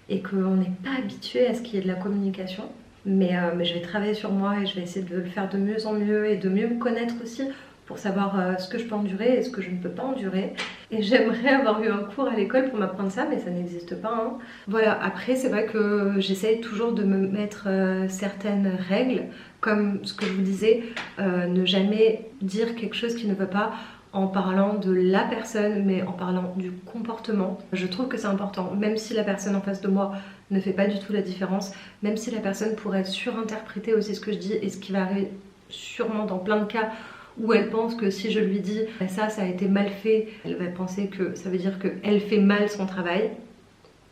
et qu'on n'est pas habitué à ce qu'il y ait de la communication. Mais je vais travailler sur moi et je vais essayer de le faire de mieux en mieux et de mieux me connaître aussi pour savoir ce que je peux endurer et ce que je ne peux pas endurer. Et j'aimerais avoir eu un cours à l'école pour m'apprendre ça, mais ça n'existe pas. Hein. Voilà, après c'est vrai que j'essaye toujours de me mettre certaines règles, comme ce que je vous disais, ne jamais dire quelque chose qui ne va pas en parlant de la personne, mais en parlant du comportement. Je trouve que c'est important, même si la personne en face de moi ne fait pas du tout la différence, même si la personne pourrait surinterpréter aussi ce que je dis, et ce qui va arriver sûrement dans plein de cas où elle pense que si je lui dis ça a été mal fait, elle va penser que ça veut dire qu'elle fait mal son travail.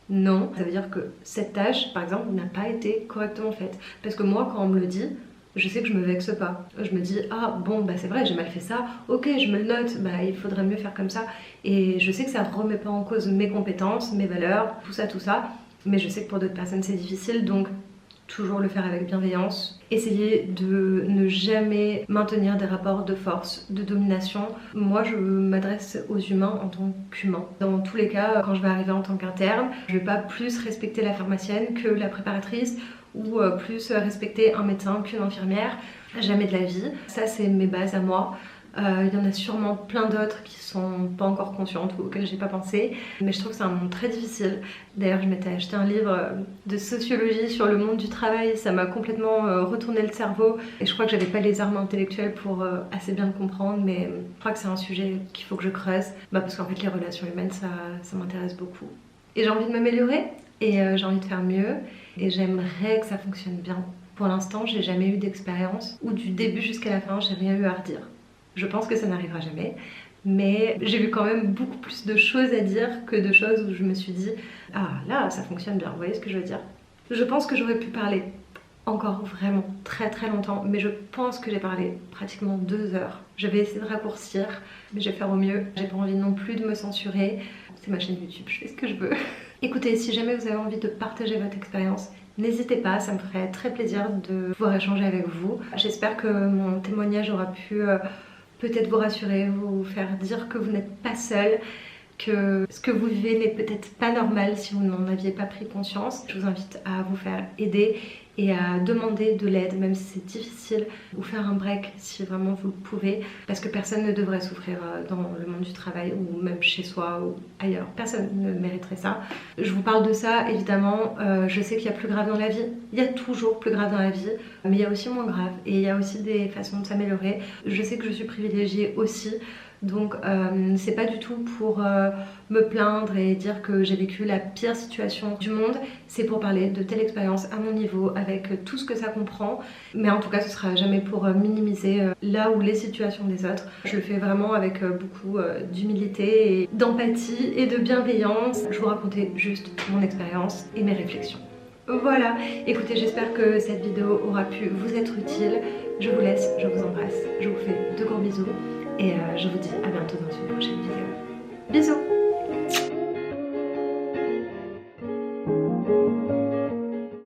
Non, ça veut dire que cette tâche, par exemple, n'a pas été correctement faite. Parce que moi, quand on me le dit, je sais que je me vexe pas. Je me dis, ah bon, bah c'est vrai, j'ai mal fait ça, ok, je me le note, bah il faudrait mieux faire comme ça. Et je sais que ça remet pas en cause mes compétences, mes valeurs, tout ça. Mais je sais que pour d'autres personnes c'est difficile, donc toujours le faire avec bienveillance. Essayer de ne jamais maintenir des rapports de force, de domination. Moi, je m'adresse aux humains en tant qu'humains. Dans tous les cas, quand je vais arriver en tant qu'interne, je vais pas plus respecter la pharmacienne que la préparatrice ou plus respecter un médecin qu'une infirmière. Jamais de la vie. Ça, c'est mes bases à moi. Il y en a sûrement plein d'autres qui sont pas encore conscientes ou auxquelles j'ai pas pensé, mais je trouve que c'est un monde très difficile. D'ailleurs, je m'étais acheté un livre de sociologie sur le monde du travail, ça m'a complètement retourné le cerveau, et je crois que j'avais pas les armes intellectuelles pour assez bien le comprendre, mais je crois que c'est un sujet qu'il faut que je creuse, parce qu'en fait les relations humaines ça m'intéresse beaucoup. Et j'ai envie de m'améliorer, et j'ai envie de faire mieux, et j'aimerais que ça fonctionne bien. Pour l'instant, j'ai jamais eu d'expérience où du début jusqu'à la fin, j'ai rien eu à redire. Je pense que ça n'arrivera jamais, mais j'ai vu quand même beaucoup plus de choses à dire que de choses où je me suis dit « Ah là, ça fonctionne bien », vous voyez ce que je veux dire? Je pense que j'aurais pu parler encore vraiment très longtemps, mais je pense que j'ai parlé pratiquement 2 heures. Je vais essayer de raccourcir, mais je vais faire au mieux. J'ai pas envie non plus de me censurer. C'est ma chaîne YouTube, je fais ce que je veux. Écoutez, si jamais vous avez envie de partager votre expérience, n'hésitez pas, ça me ferait très plaisir de pouvoir échanger avec vous. J'espère que mon témoignage aura pu peut-être vous rassurer, vous faire dire que vous n'êtes pas seul, que ce que vous vivez n'est peut-être pas normal si vous n'en aviez pas pris conscience. Je vous invite à vous faire aider et à demander de l'aide, même si c'est difficile, ou faire un break si vraiment vous le pouvez, parce que personne ne devrait souffrir dans le monde du travail ou même chez soi ou ailleurs. Personne ne mériterait ça. Je vous parle de ça, évidemment, je sais qu'il y a plus grave dans la vie. Il y a toujours plus grave dans la vie, mais il y a aussi moins grave et il y a aussi des façons de s'améliorer. Je sais que je suis privilégiée aussi. Donc c'est pas du tout pour me plaindre et dire que j'ai vécu la pire situation du monde, c'est pour parler de telle expérience à mon niveau avec tout ce que ça comprend, mais en tout cas ce sera jamais pour minimiser là où les situations des autres. Je le fais vraiment avec beaucoup d'humilité et d'empathie et de bienveillance. Je vous racontais juste mon expérience et mes réflexions. Voilà, écoutez, j'espère que cette vidéo aura pu vous être utile. Je vous laisse, je vous embrasse, je vous fais de gros bisous. Et je vous dis à bientôt dans une prochaine vidéo. Bisous!